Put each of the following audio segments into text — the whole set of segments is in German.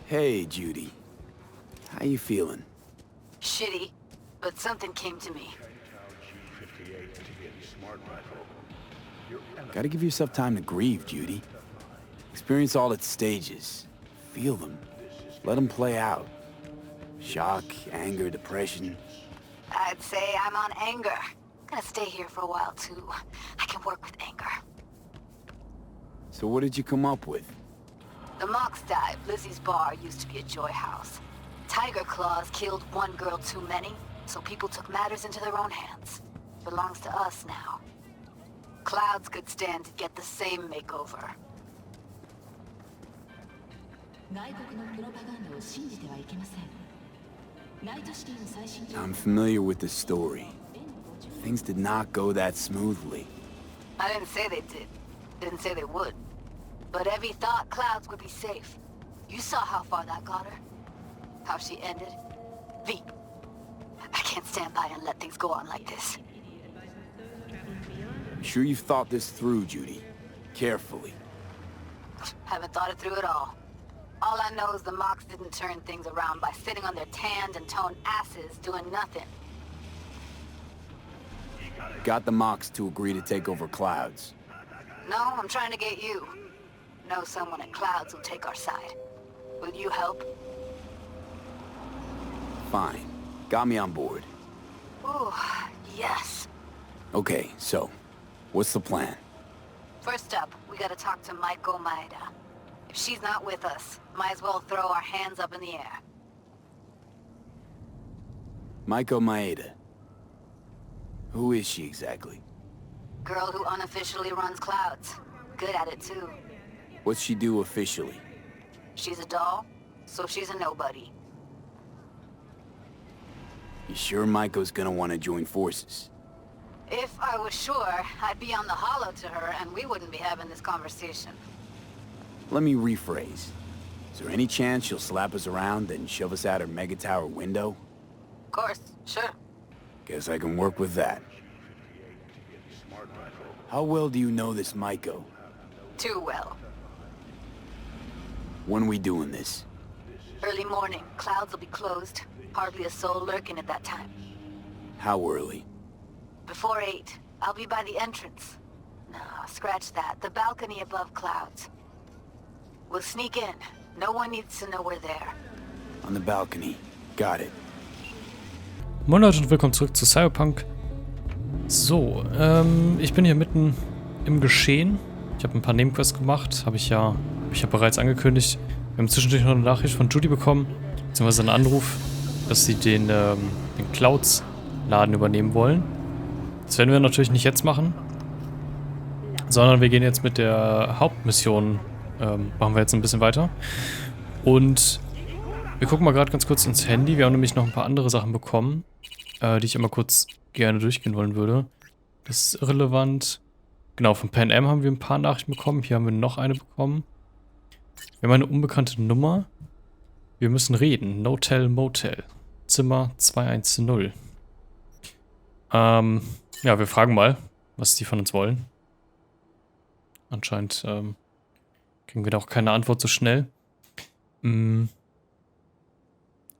Hey, Judy. How you feeling? Shitty, but something came to me. Gotta give yourself time to grieve, Judy. Experience all its stages. Feel them. Let them play out. Shock, anger, depression. I'd say I'm on anger. Gonna stay here for a while, too. I can work with anger. So what did you come up with? The Mox died. Lizzie's bar used to be a joy house. Tiger Claws killed one girl too many, so people took matters into their own hands. Belongs to us now. Clouds could stand to get the same makeover. I'm familiar with the story. Things did not go that smoothly. I didn't say they did. Didn't say they would. But Evie thought Clouds would be safe. You saw how far that got her. How she ended. V. I can't stand by and let things go on like this. I'm sure you've thought this through, Judy. Carefully. Haven't thought it through at all. All I know is the Mox didn't turn things around by sitting on their tanned and toned asses doing nothing. Got the Mox to agree to take over Clouds. No, I'm trying to get you. Know someone at Clouds who'll take our side. Will you help? Fine. Got me on board. Ooh, yes. Okay, so, what's the plan? First up, we gotta talk to Maiko Maeda. If she's not with us, might as well throw our hands up in the air. Maiko Maeda. Who is she exactly? Girl who unofficially runs Clouds. Good at it, too. What's she do officially? She's a doll, so she's a nobody. You sure Maiko's gonna want to join forces? If I was sure, I'd be on the hollow to her and we wouldn't be having this conversation. Let me rephrase. Is there any chance she'll slap us around and shove us out her mega tower window? Of course, sure. Guess I can work with that. How well do you know this Maiko? Too well. When we doing this? Early morning, Clouds will be closed. Hardly a soul lurking at that time. How early? Before 8, I'll be by the entrance. No, scratch that. The balcony above Clouds. We'll sneak in. No one needs to know we're there. On the balcony. Got it. Moin Leute und willkommen zurück zu Cyberpunk. So, ich bin hier mitten im Geschehen. Ich habe ein paar Nebenquests gemacht, habe ich ja bereits angekündigt. Wir haben zwischendurch noch eine Nachricht von Judy bekommen, beziehungsweise einen Anruf, dass sie den Clouds-Laden übernehmen wollen. Das werden wir natürlich nicht jetzt machen, sondern wir gehen jetzt mit der Hauptmission, machen wir jetzt ein bisschen weiter. Und wir gucken mal gerade ganz kurz ins Handy. Wir haben nämlich noch ein paar andere Sachen bekommen, die ich immer kurz gerne durchgehen wollen würde. Das ist irrelevant. Genau, von Pan Am haben wir ein paar Nachrichten bekommen. Hier haben wir noch eine bekommen. Wir haben eine unbekannte Nummer. Wir müssen reden. No-Tell Motel. Zimmer 210. Ja, wir fragen mal, was die von uns wollen. Anscheinend kriegen wir da auch keine Antwort so schnell.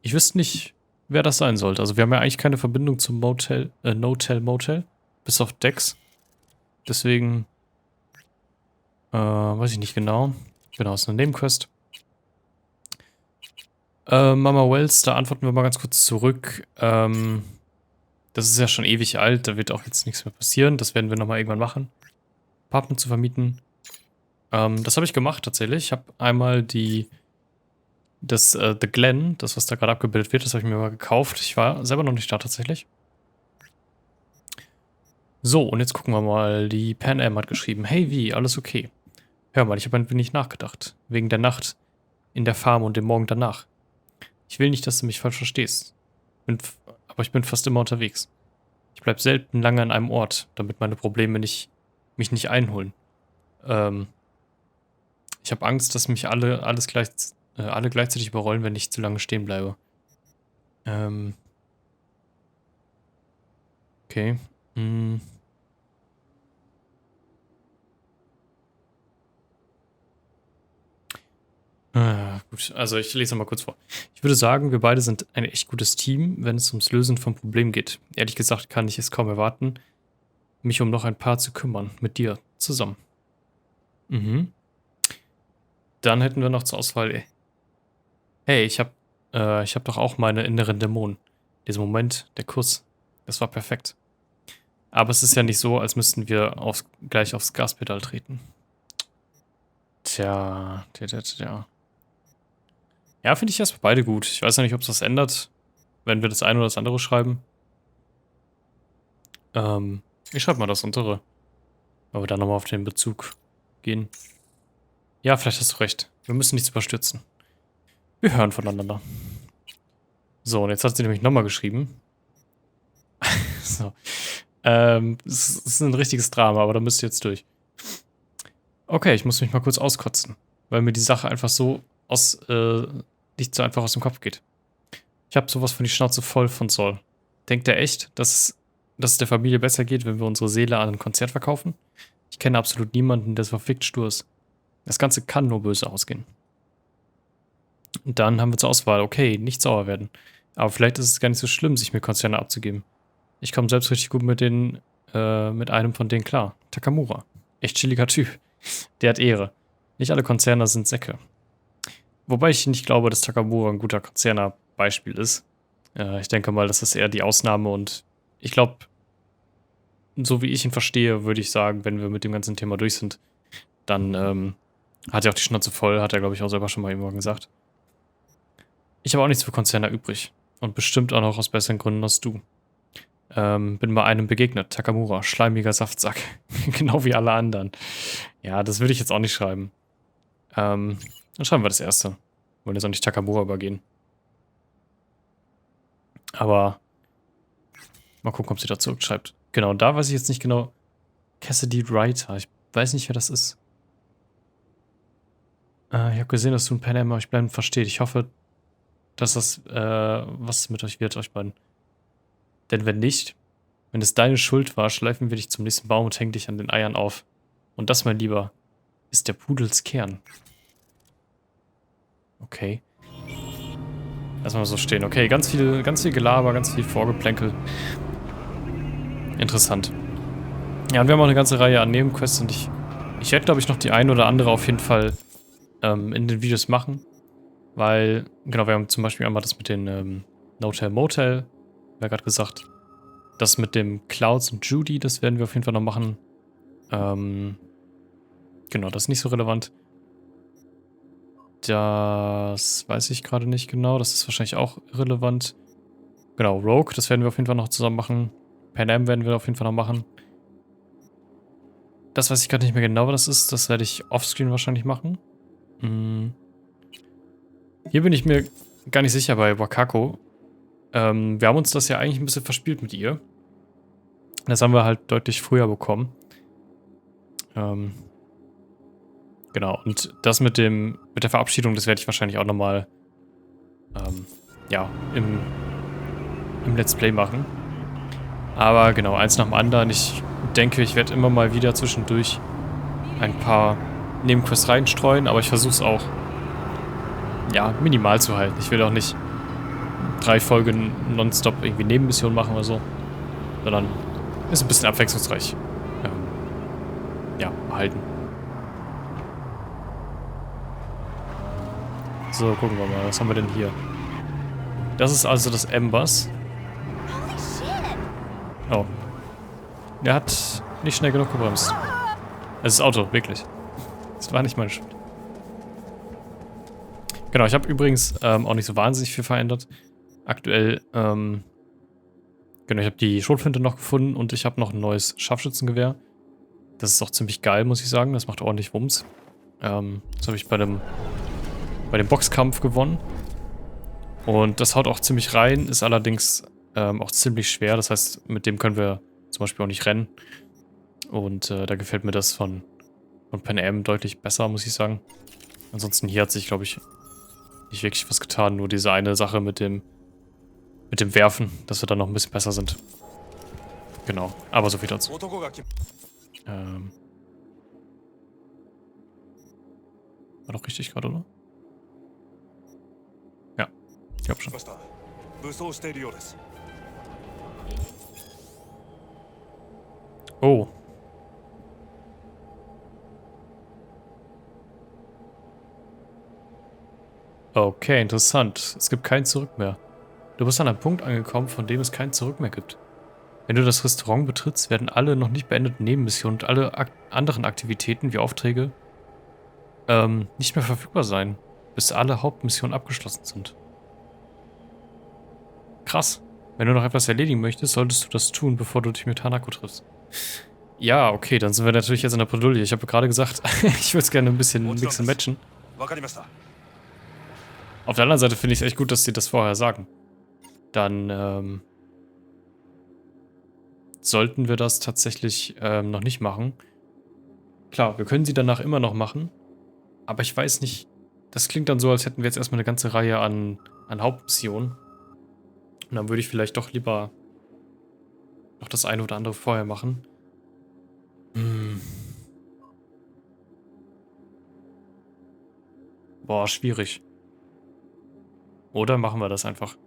Ich wüsste nicht, wer das sein sollte. Also wir haben ja eigentlich keine Verbindung zum Motel, No-Tell Motel. Bis auf Dex. Deswegen weiß ich nicht genau. Genau, ist eine Nebenquest. Mama Wells, da antworten wir mal ganz kurz zurück. Das ist ja schon ewig alt, da wird auch jetzt nichts mehr passieren. Das werden wir nochmal irgendwann machen. Apartment zu vermieten. Das habe ich gemacht tatsächlich. Ich habe einmal The Glen, das was da gerade abgebildet wird, das habe ich mir mal gekauft. Ich war selber noch nicht da tatsächlich. So, und jetzt gucken wir mal. Die Pan Am hat geschrieben: Hey, wie, alles okay? Hör mal, ich habe ein wenig nachgedacht. Wegen der Nacht in der Farm und dem Morgen danach. Ich will nicht, dass du mich falsch verstehst. Aber ich bin fast immer unterwegs. Ich bleib selten lange an einem Ort, damit meine Probleme mich nicht einholen. Ich habe Angst, dass mich alle gleichzeitig überrollen, wenn ich zu lange stehen bleibe. Okay. Gut, also ich lese mal kurz vor. Ich würde sagen, wir beide sind ein echt gutes Team, wenn es ums Lösen von Problemen geht. Ehrlich gesagt kann ich es kaum erwarten, mich um noch ein paar zu kümmern. Mit dir zusammen. Mhm. Dann hätten wir noch zur Auswahl. Hey, ich hab doch auch meine inneren Dämonen. Dieser Moment, der Kuss, das war perfekt. Aber es ist ja nicht so, als müssten wir gleich aufs Gaspedal treten. Tja. Ja, finde ich erstmal beide gut. Ich weiß ja nicht, ob es was ändert, wenn wir das eine oder das andere schreiben. Ich schreibe mal das untere. Aber wir dann nochmal auf den Bezug gehen. Ja, vielleicht hast du recht. Wir müssen nichts überstürzen. Wir hören voneinander. So, und jetzt hat sie nämlich nochmal geschrieben. So. Es ist ein richtiges Drama, aber da müsst ihr jetzt durch. Okay, ich muss mich mal kurz auskotzen, weil mir die Sache einfach so nicht so einfach aus dem Kopf geht. Ich habe sowas von die Schnauze voll von Sol. Denkt er echt, dass es der Familie besser geht, wenn wir unsere Seele an ein Konzert verkaufen? Ich kenne absolut niemanden, der so verfickt stur ist. Das Ganze kann nur böse ausgehen. Und dann haben wir zur Auswahl, okay, nicht sauer werden. Aber vielleicht ist es gar nicht so schlimm, sich mit Konzerne abzugeben. Ich komme selbst richtig gut mit einem von denen klar. Takamura. Echt chilliger Typ. Der hat Ehre. Nicht alle Konzerner sind Säcke. Wobei ich nicht glaube, dass Takamura ein guter Konzerner-Beispiel ist. Ich denke mal, das ist eher die Ausnahme und ich glaube, so wie ich ihn verstehe, würde ich sagen, wenn wir mit dem ganzen Thema durch sind, dann hat er auch die Schnauze voll, hat er, glaube ich, auch selber schon mal irgendwann gesagt. Ich habe auch nichts für Konzerne übrig. Und bestimmt auch noch aus besseren Gründen als du. Bin bei einem begegnet. Takamura, schleimiger Saftsack. Genau wie alle anderen. Ja, das würde ich jetzt auch nicht schreiben. Dann schreiben wir das erste. Wollen jetzt auch nicht Takamura übergehen. Aber mal gucken, ob sie da zurückschreibt. Genau, da weiß ich jetzt nicht genau. Cassidy Writer. Ich weiß nicht, wer das ist. Ich habe gesehen, dass du ein Pen euch bleiben versteht. Ich hoffe, dass das was mit euch wird, euch beiden. Denn wenn nicht, wenn es deine Schuld war, schleifen wir dich zum nächsten Baum und hängen dich an den Eiern auf. Und das, mein Lieber, ist der Pudels Kern. Okay. Lass mal so stehen. Okay, ganz viel Gelaber, ganz viel Vorgeplänkel. Interessant. Ja, und wir haben auch eine ganze Reihe an Nebenquests und ich werde, glaube ich, noch die eine oder andere auf jeden Fall in den Videos machen. Weil, genau, wir haben zum Beispiel einmal das mit den No-Tell Motel, wer gerade gesagt. Das mit dem Clouds und Judy, das werden wir auf jeden Fall noch machen. Genau, das ist nicht so relevant. Das weiß ich gerade nicht genau. Das ist wahrscheinlich auch irrelevant. Genau, Rogue, das werden wir auf jeden Fall noch zusammen machen. Pan Am werden wir auf jeden Fall noch machen. Das weiß ich gerade nicht mehr genau, was das ist. Das werde ich offscreen wahrscheinlich machen. Hier bin ich mir gar nicht sicher bei Wakako. Wir haben uns das ja eigentlich ein bisschen verspielt mit ihr. Das haben wir halt deutlich früher bekommen. Genau, und das mit der Verabschiedung, das werde ich wahrscheinlich auch nochmal ja, im Let's Play machen. Aber genau, eins nach dem anderen. Ich denke, ich werde immer mal wieder zwischendurch ein paar Nebenquests reinstreuen, aber ich versuche es auch ja, minimal zu halten. Ich will auch nicht 3 Folgen nonstop irgendwie Nebenmissionen machen oder so, sondern ist ein bisschen abwechslungsreich ja, halten. So, gucken wir mal, was haben wir denn hier? Das ist also das Embers. Oh. Der hat nicht schnell genug gebremst. Es ist das Auto, wirklich. Das war nicht meine Schuld. Genau, ich habe übrigens auch nicht so wahnsinnig viel verändert. Aktuell, genau, ich habe die Schrotflinte noch gefunden und ich habe noch ein neues Scharfschützengewehr. Das ist auch ziemlich geil, muss ich sagen. Das macht ordentlich Wumms. Das habe ich bei dem Boxkampf gewonnen. Und das haut auch ziemlich rein, ist allerdings auch ziemlich schwer. Das heißt, mit dem können wir zum Beispiel auch nicht rennen. Und da gefällt mir das von Pan Am deutlich besser, muss ich sagen. Ansonsten hier hat sich, glaube ich, nicht wirklich was getan. Nur diese eine Sache mit dem Werfen, dass wir dann noch ein bisschen besser sind. Genau, aber so viel dazu. War doch richtig gerade, oder? glaube schon. 武装しているようです。 Oh. Okay, interessant. Es gibt kein Zurück mehr. Du bist an einem Punkt angekommen, von dem es kein Zurück mehr gibt. Wenn du das Restaurant betrittst, werden alle noch nicht beendeten Nebenmissionen und alle anderen Aktivitäten wie Aufträge nicht mehr verfügbar sein, bis alle Hauptmissionen abgeschlossen sind. Krass. Wenn du noch etwas erledigen möchtest, solltest du das tun, bevor du dich mit Hanako triffst. Ja, okay, dann sind wir natürlich jetzt in der Bredouille. Ich habe gerade gesagt, ich würde es gerne ein bisschen mixen matchen. Auf der anderen Seite finde ich es echt gut, dass sie das vorher sagen. Dann sollten wir das tatsächlich noch nicht machen. Klar, wir können sie danach immer noch machen. Aber ich weiß nicht, das klingt dann so, als hätten wir jetzt erstmal eine ganze Reihe an Hauptmissionen. Und dann würde ich vielleicht doch lieber noch das eine oder andere vorher machen. Boah, schwierig. Oder machen wir das einfach?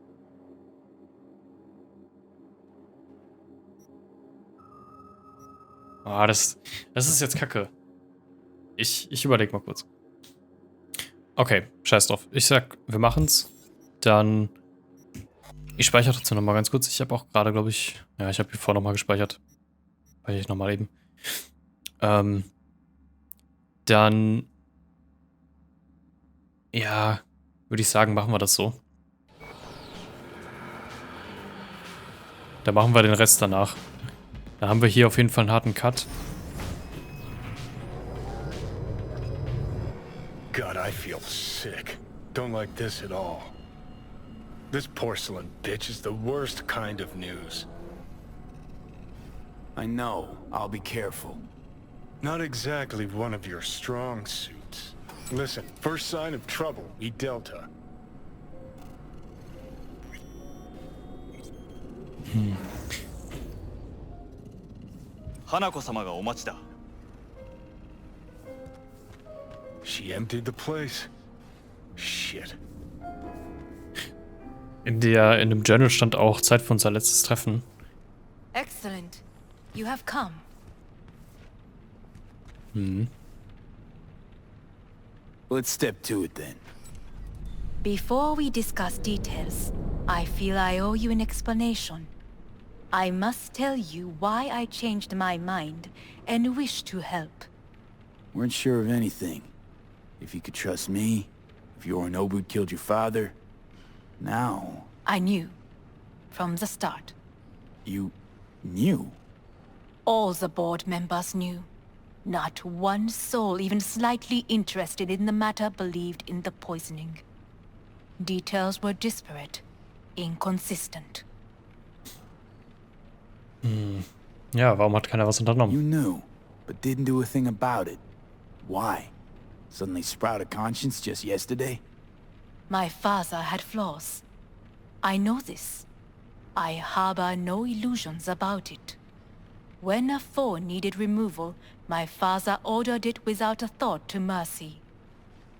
Ah, das ist jetzt Kacke. Ich überlege mal kurz. Okay, scheiß drauf. Ich sag, wir machen's. Dann... Ich speichere trotzdem nochmal ganz kurz. Ich habe auch gerade, glaube ich... Ja, ich habe hier vorher nochmal gespeichert. Speichere ich nochmal eben. Dann... Ja, würde ich sagen, machen wir das so. Dann machen wir den Rest danach. Dann haben wir hier auf jeden Fall einen harten Cut. God, I feel sick. Don't like this at all. This porcelain bitch is the worst kind of news. I know. I'll be careful. Not exactly one of your strong suits. Listen, first sign of trouble, eat Delta. Hanako-samaがお待ちだ。 She emptied the place. Shit. In dem Journal stand auch Zeit für unser letztes Treffen. Excellent. You have come. Let's step to it then. Before we discuss details, I feel I owe you an explanation. I must tell you why I changed my mind and wish to help. Weren't sure of anything. If you could trust me, if Yorinobus killed your father. Now... I knew. From the start. You... knew? All the board members knew. Not one soul even slightly interested in the matter believed in the poisoning. Details were disparate, inconsistent. Ja, warum hat keiner was unternommen? You knew, but didn't do a thing about it. Why? Suddenly sprout a conscience just yesterday? My father had flaws. I know this. I harbor no illusions about it. When a foe needed removal, my father ordered it without a thought to mercy.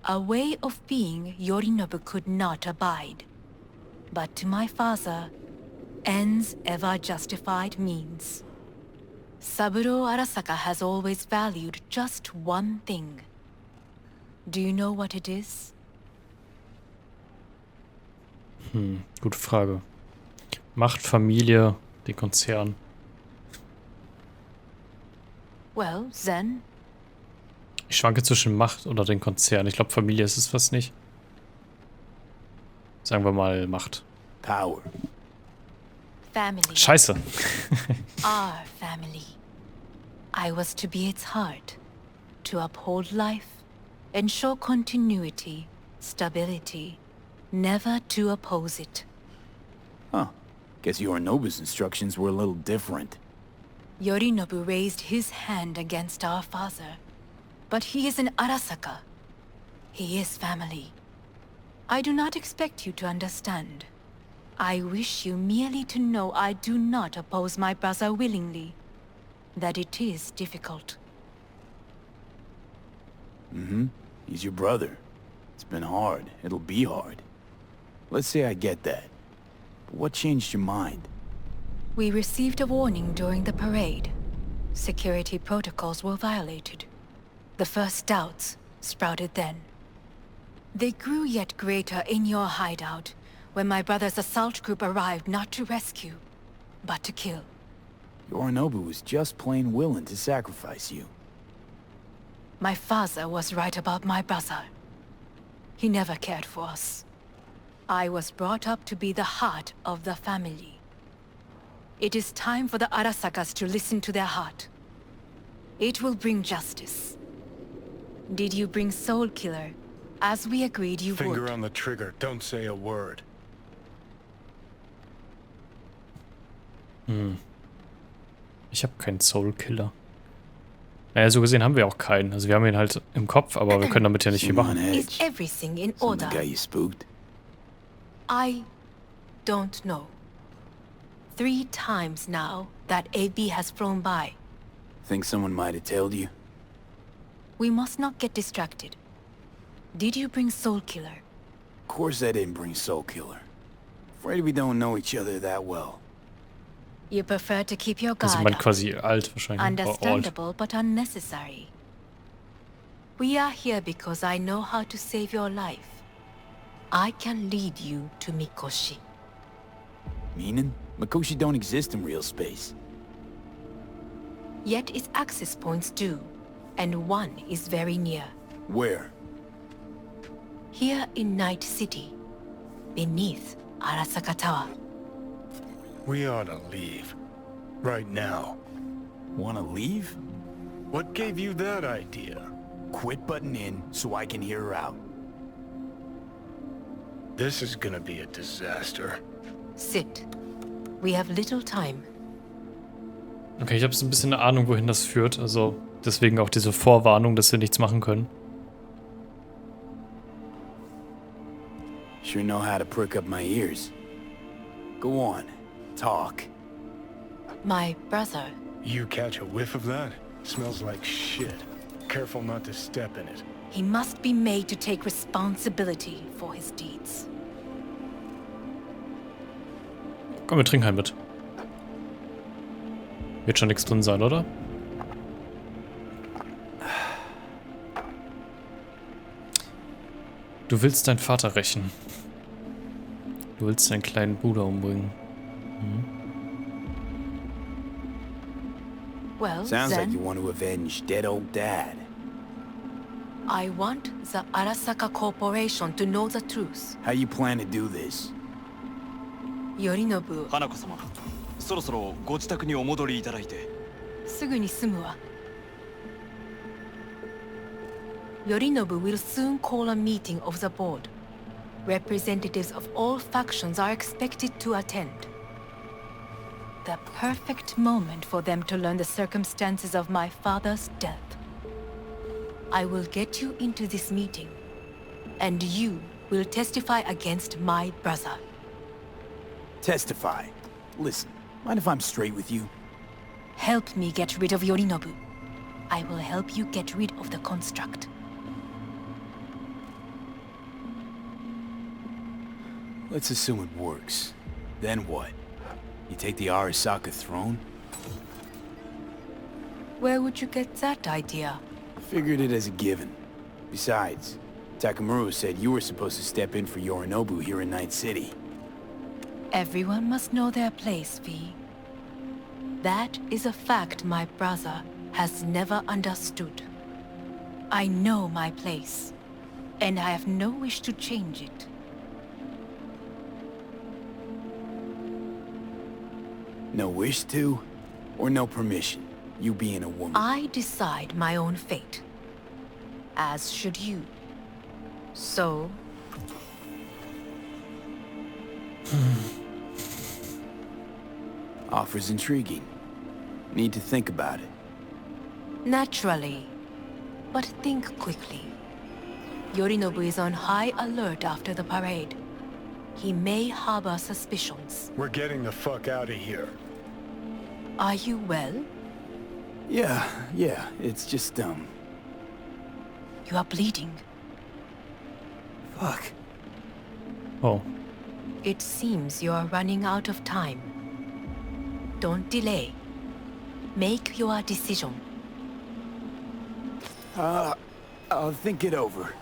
A way of being Yorinobus could not abide. But to my father, ends ever justified means. Saburo Arasaka has always valued just one thing. Do you know what it is? Gute Frage. Macht, Familie, den Konzern. Well, then, Ich schwanke zwischen Macht oder den Konzern. Ich glaube, Familie ist es fast nicht. Sagen wir mal Macht. Power. family. Scheiße. Our family. I was to be its heart. To uphold life. Ensure continuity. Stability. Never to oppose it. Huh. Guess Yorinobus' instructions were a little different. Yorinobu raised his hand against our father. But he is an Arasaka. He is family. I do not expect you to understand. I wish you merely to know I do not oppose my brother willingly. That it is difficult. Mm-hmm. He's your brother. It's been hard. It'll be hard. Let's say I get that. But what changed your mind? We received a warning during the parade. Security protocols were violated. The first doubts sprouted then. They grew yet greater in your hideout when my brother's assault group arrived not to rescue, but to kill. Yorinobu was just plain willing to sacrifice you. My father was right about my brother. He never cared for us. I was brought up to be the heart of the family. It is time for the Arasakas to listen to their heart. It will bring justice. Did you bring Soul Killer, as we agreed you would? Finger on the trigger, don't say a word. Ich habe keinen Soul Killer. Naja, so gesehen haben wir auch keinen. Also wir haben ihn halt im Kopf, aber wir können damit ja nicht viel Seem on machen. Is edge. everything in Something order? got you spooked? I don't know. 3 times now that AB has flown by. Think someone might have told you? We must not get distracted. Did you bring Soul Killer? Of course I didn't bring Soul Killer. Afraid we don't know each other that well. You prefer to keep your Also guard man up. quasi alt wahrscheinlich. Or old. Understandable, but unnecessary. We are here because I know how to save your life. I can lead you to Mikoshi. Meaning? Mikoshi don't exist in real space. Yet its access points do, and one is very near. Where? Here in Night City, beneath Arasaka Tower. We ought to leave. Right now. Wanna leave? What gave you that idea? Quit butting in so I can hear her out. This is gonna be a disaster. Sit. We have little time. Okay, ich habe so ein bisschen eine Ahnung, wohin das führt. Also deswegen auch diese Vorwarnung, dass wir nichts machen können. Sure know how to prick up my ears. Go on. Talk. My brother. You catch a whiff of that? Smells like shit. Careful not to step in it. He must be made to take responsibility for his deeds. Komm, wir trinken halt mit. Wird schon nichts drin sein, oder? Du willst deinen Vater rächen. Du willst deinen kleinen Bruder umbringen. Well, Sounds like then, you want to avenge dead old dad. I want the Arasaka Corporation to know the truth. How you plan to do this? Yorinobu, 花子様、そろそろご自宅にお戻りいただいて。すぐに済むわ。Yorinobu will soon call a meeting of the board. Representatives of all factions are expected to attend. The perfect moment for them to learn the circumstances of my father's death. I will get you into this meeting, and you will testify against my brother. Testify. Listen, mind if I'm straight with you? Help me get rid of Yorinobu. I will help you get rid of the construct. Let's assume it works. Then what? You take the Arasaka throne? Where would you get that idea? Figured it as a given. Besides, Takamura said you were supposed to step in for Yorinobu here in Night City. Everyone must know their place, V. That is a fact my brother has never understood. I know my place, and I have no wish to change it. No wish to, or no permission, you being a woman? I decide my own fate, as should you. So, Offer's intriguing. Need to think about it. naturally, but think quickly. Yorinobu is on high alert after the parade. He may harbor suspicions. We're getting the fuck out of here. Are you well? Yeah, it's just, You are bleeding. fuck. Oh. It seems you are running out of time. Don't delay. Make your decision. I'll think it over.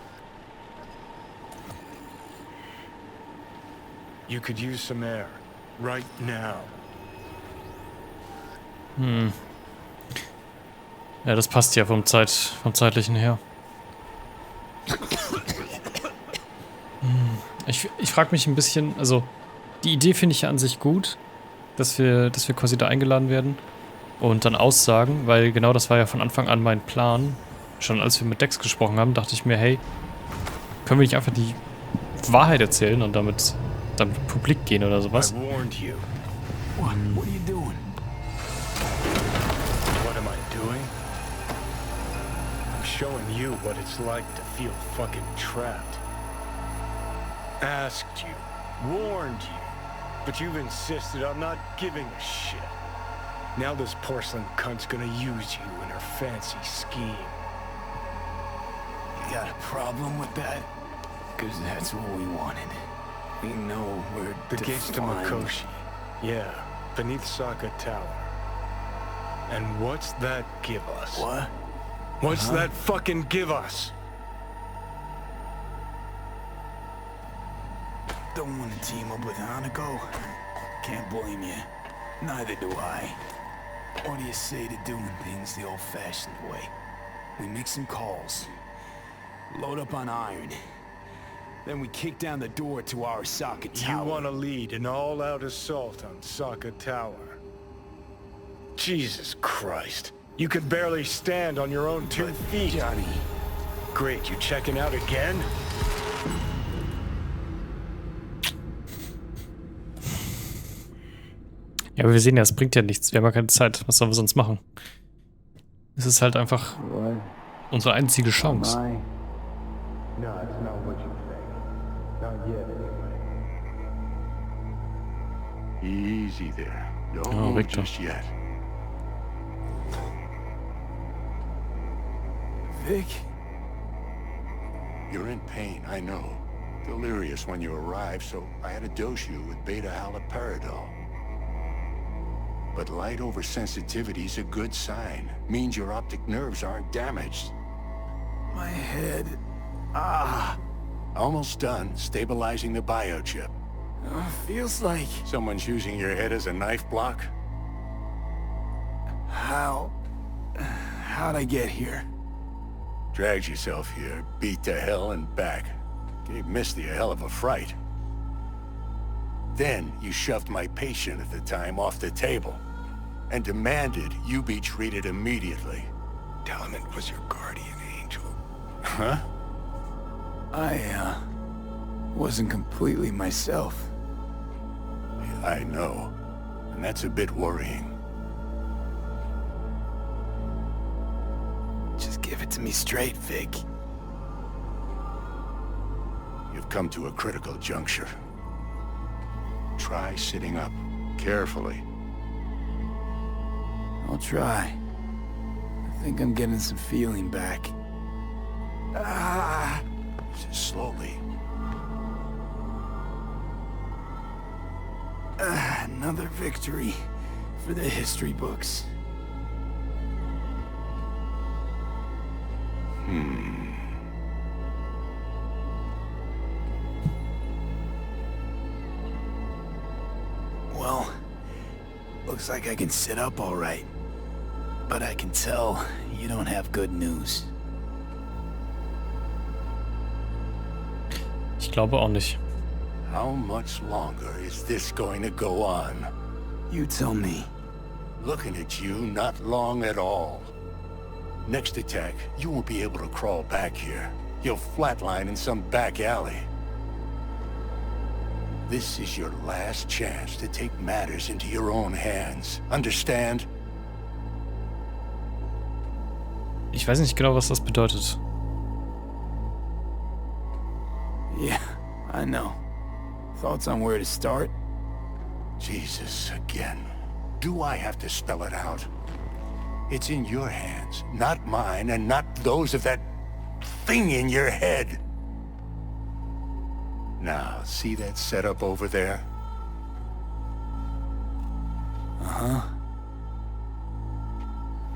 You could use some air. Right now. Ja, das passt ja vom Zeitlichen her. Ich frage mich ein bisschen, also die Idee finde ich ja an sich gut, dass wir quasi da eingeladen werden und dann aussagen, weil genau das war ja von Anfang an mein Plan. Schon als wir mit Dex gesprochen haben, dachte ich mir, hey, können wir nicht einfach die Wahrheit erzählen und damit publik gehen oder sowas? I warned you. What are you doing? What am I doing? I'm showing you what it's like to feel fucking trapped. Asked you, warned you, but you've insisted on not giving a shit. Now this porcelain cunt's gonna use you in her fancy scheme. You got a problem with that? Because that's what we wanted. We know we're The gates to Makoshi. Yeah, beneath Arasaka Tower. And what's that give us? What? What's that fucking give us? Don't want to team up with Hanako? Can't blame you. Neither do I. What do you say to doing things the old-fashioned way? We make some calls, load up on iron, then we kick down the door to our Arasaka Tower. You want to lead an all-out assault on Arasaka Tower? Jesus Christ. You could barely stand on your own 2 feet. Johnny. Great, you checking out again? Ja, aber wir sehen ja, es bringt ja nichts. Wir haben ja keine Zeit. Was sollen wir sonst machen? Es ist halt einfach unsere einzige Chance. No, it's not what you think. Not yet, anyway. Easy there. Don't Oh, move Victor. just yet. Vic? You're in pain, I know. Delirious when you arrived, so I had to dose you with beta haloperidol. But light oversensitivity is a good sign. Means your optic nerves aren't damaged. My head. Almost done stabilizing the biochip. Feels like... Someone's using your head as a knife block? How'd I get here? Dragged yourself here, beat to hell and back. Gave Misty a hell of a fright. Then you shoved my patient at the time off the table and demanded you be treated immediately. Tell him it was your guardian angel. Huh? I wasn't completely myself. I know, and that's a bit worrying. Just give it to me straight, Vic. You've come to a critical juncture. Try sitting up, carefully. I'll try. I think I'm getting some feeling back. Just slowly. Another victory for the history books. Well, looks like I can sit up all right. But I can tell you don't have good news. Ich glaube auch nicht. How much longer is this going to go on? You tell me. Looking at you, not long at all. Next attack, you won't be able to crawl back here. You'll flatline in some back alley. This is your last chance to take matters into your own hands. Understand? Ich weiß nicht genau, was das bedeutet. Yeah, I know. Thoughts on where to start? Jesus, again. Do I have to spell it out? It's in your hands, not mine, and not those of that thing in your head. Now, see that setup over there? Uh-huh.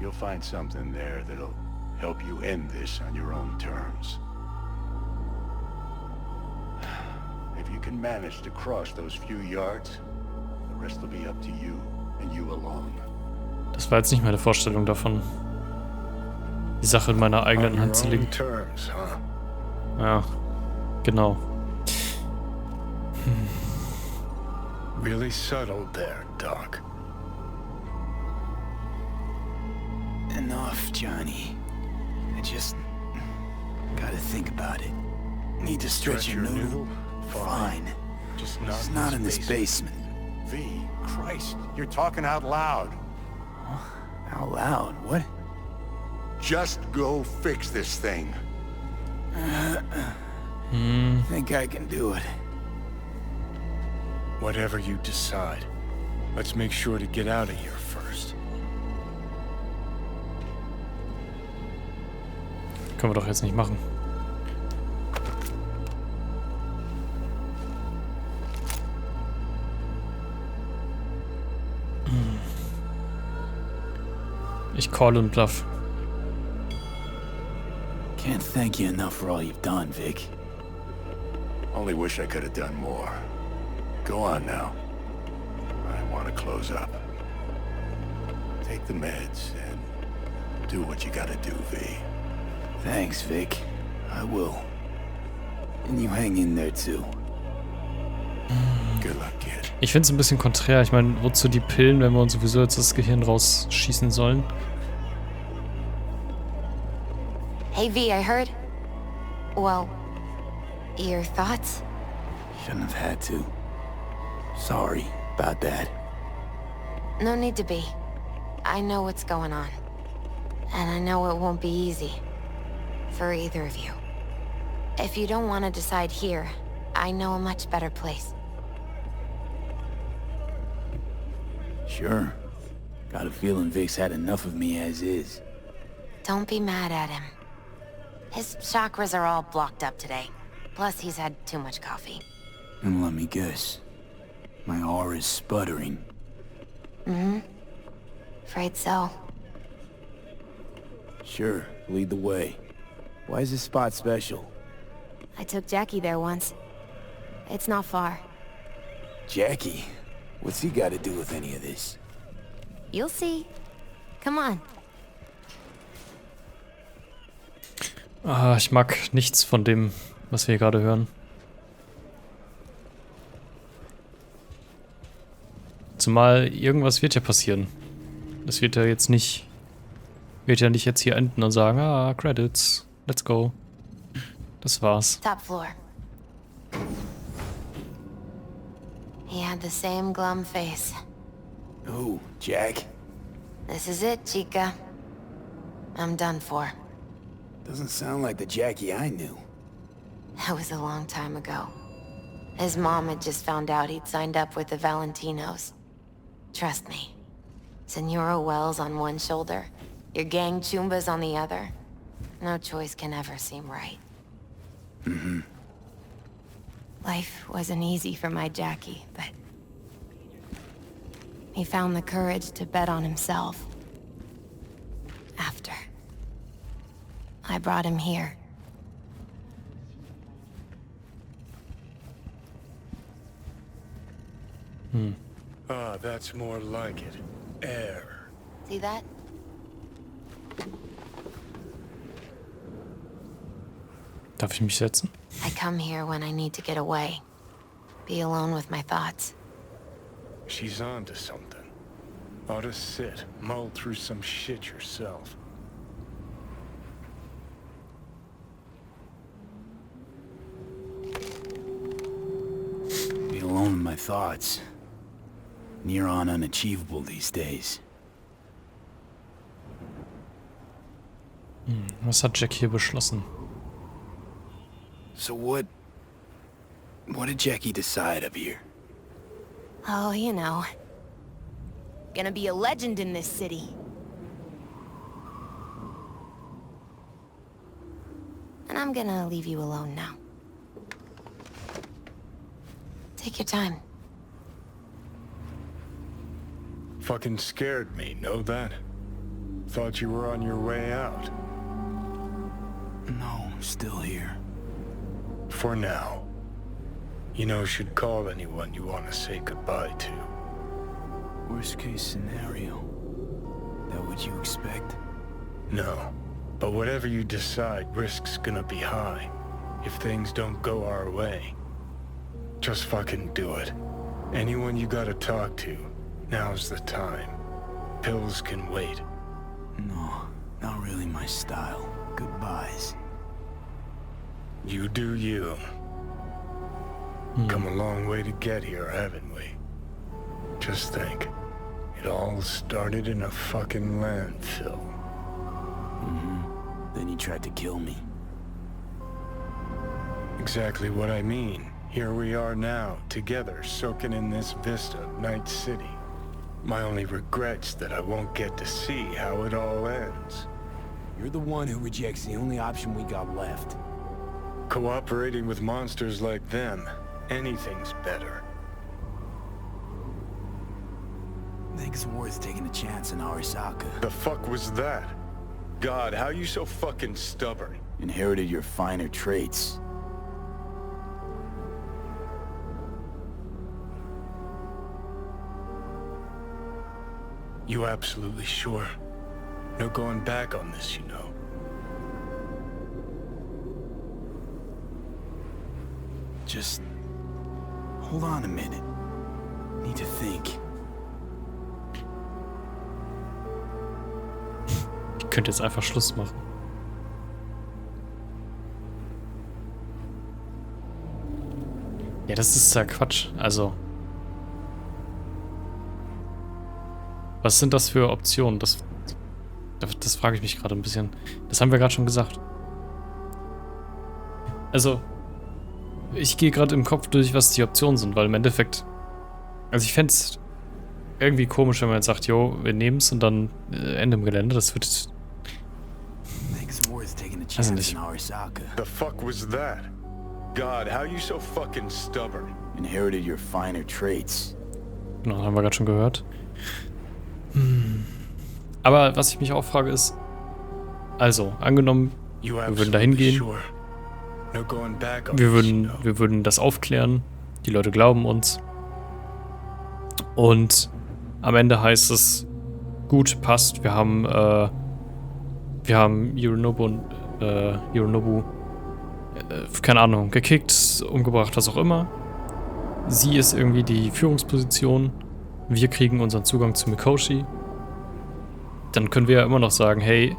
You'll find something there that'll help you end this on your own terms. If you can manage to cross those few yards, the rest will be up to you and you alone. Das war jetzt nicht meine Vorstellung davon, die Sache in meiner eigenen Hand zu legen. Terms, huh? Ja, genau. Really subtle there, Doc. Enough, Johnny. I just gotta think about it. Need to stretch your noodle? Fine. Just It's not in this basement. V, Christ, you're talking out loud. Out loud? What? Just go fix this thing. Think I can do it. Whatever you decide. Let's make sure to get out of here first. Können wir doch jetzt nicht machen. Ich call und bluff. Can't thank you enough for all you've done, Vic. Only wish I could have done more. Go on now. I want to close up. Take the meds and do what you gotta do, V. Thanks, Vic. I will. And you hang in there too. Good luck, kid. Ich finde es ein bisschen konträr. Ich meine, wozu die Pillen, wenn wir uns sowieso jetzt das Gehirn rausschießen sollen? Hey V, I heard. Well, your thoughts? Shouldn't have had to. Sorry about that. No need to be. I know what's going on. And I know it won't be easy. For either of you. If you don't want to decide here, I know a much better place. Sure. Got a feeling Vic's had enough of me as is. Don't be mad at him. His chakras are all blocked up today. Plus, he's had too much coffee. And let me guess. My aura's sputtering. Mm-hmm. Afraid so. Sure, lead the way. Why is this spot special? I took Jackie there once. It's not far. Jackie? What's he got to do with any of this? You'll see. Come on. Ich mag nichts von dem, was wir hier gerade hören. Zumal irgendwas wird ja passieren. Das wird ja jetzt nicht... Wird ja nicht jetzt hier enden und sagen, Credits, let's go. Das war's. Top floor. He had the same glum face. Who, Jack? This is it, Chica. I'm done for. Doesn't sound like the Jackie I knew. That was a long time ago. His mom had just found out he'd signed up with the Valentinos. Trust me. Senora Wells on one shoulder, your gang Chumbas on the other. No choice can ever seem right. Mm-hmm. Life wasn't easy for my Jackie, but... he found the courage to bet on himself. After. I brought him here. Ah, that's more like it. Air. See that? Darf ich mich setzen? I come here when I need to get away. Be alone with my thoughts. She's on to something. Ought to sit, mull through some shit yourself. Be alone with my thoughts. Near on unachievable these days. Was hat Jack hier beschlossen? So what did Jackie decide up here? Oh, you know. Gonna be a legend in this city. And I'm gonna leave you alone now. Take your time. Fucking scared me, know that? Thought you were on your way out. No, still here. For now. You know, should call anyone you want to say goodbye to. Worst case scenario. That what you expect? No. But whatever you decide, risk's gonna be high. If things don't go our way. Just fucking do it. Anyone you gotta talk to, now's the time. Pills can wait. No, not really my style. Goodbyes. You do you. Come a long way to get here, haven't we? Just think. It all started in a fucking landfill. Then he tried to kill me. Exactly what I mean. Here we are now, together, soaking in this vista of Night City. My only regret's that I won't get to see how it all ends. You're the one who rejects the only option we got left. Cooperating with monsters like them, anything's better. Think it's worth taking a chance in Arasaka. The fuck was that? God, how you so fucking stubborn? Inherited your finer traits. You absolutely sure? No going back on this, you know. Just... hold on a minute. Need to think. Ich könnte jetzt einfach Schluss machen. Ja, das ist ja Quatsch. Also. Was sind das für Optionen? Das frage ich mich gerade ein bisschen. Das haben wir gerade schon gesagt. Also, ich gehe gerade im Kopf durch, was die Optionen sind, weil im Endeffekt... Also ich fände es irgendwie komisch, wenn man jetzt sagt, jo, wir nehmen es und dann Ende im Gelände. Das wird... Also nicht. The fuck was that? God, how you so fucking stubborn? Inherited your finer traits. Genau, haben wir gerade schon gehört. Aber was ich mich auch frage ist, also, angenommen, wir würden da hingehen, wir würden das aufklären, die Leute glauben uns und am Ende heißt es, gut, passt, wir haben Yorinobu, keine Ahnung, gekickt, umgebracht, was auch immer. Sie ist irgendwie die Führungsposition. Wir kriegen unseren Zugang zu Mikoshi. Dann können wir ja immer noch sagen, hey,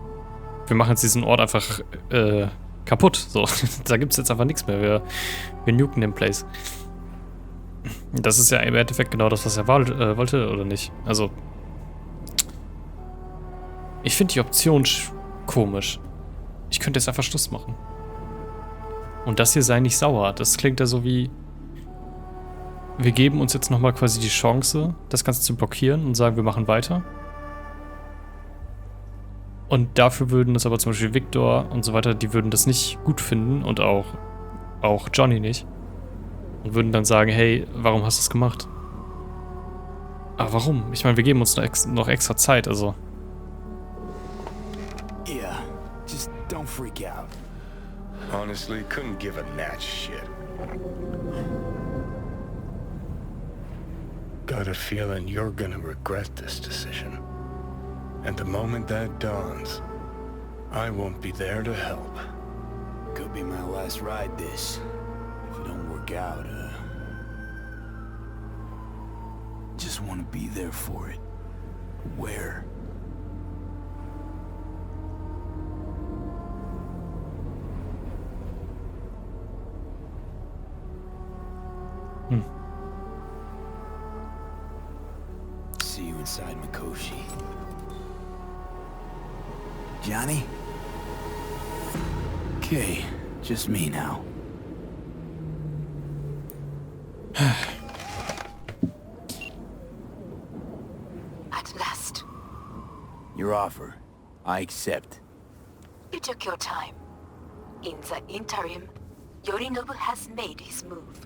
wir machen jetzt diesen Ort einfach kaputt. So, da gibt es jetzt einfach nichts mehr. Wir nuken den Place. Das ist ja im Endeffekt genau das, was er wollte, oder nicht? Also, ich finde die Option komisch. Ich könnte jetzt einfach Schluss machen. Und das hier sei nicht sauer. Das klingt ja so wie... Wir geben uns jetzt nochmal quasi die Chance, das Ganze zu blockieren und sagen, wir machen weiter. Und dafür würden es aber zum Beispiel Victor und so weiter, die würden das nicht gut finden und auch Johnny nicht. Und würden dann sagen, hey, warum hast du es gemacht? Aber warum? Ich meine, wir geben uns noch extra Zeit, also... Yeah, just don't freak out. Honestly, couldn't give a gnat's shit. Got a feeling you're gonna regret this decision. And the moment that dawns, I won't be there to help. Could be my last ride this. If it don't work out, just want to be there for it. Where? See you inside Mikoshi. Johnny? Okay, just me now. At last. Your offer. I accept. You took your time. In the interim, Yorinobu has made his move.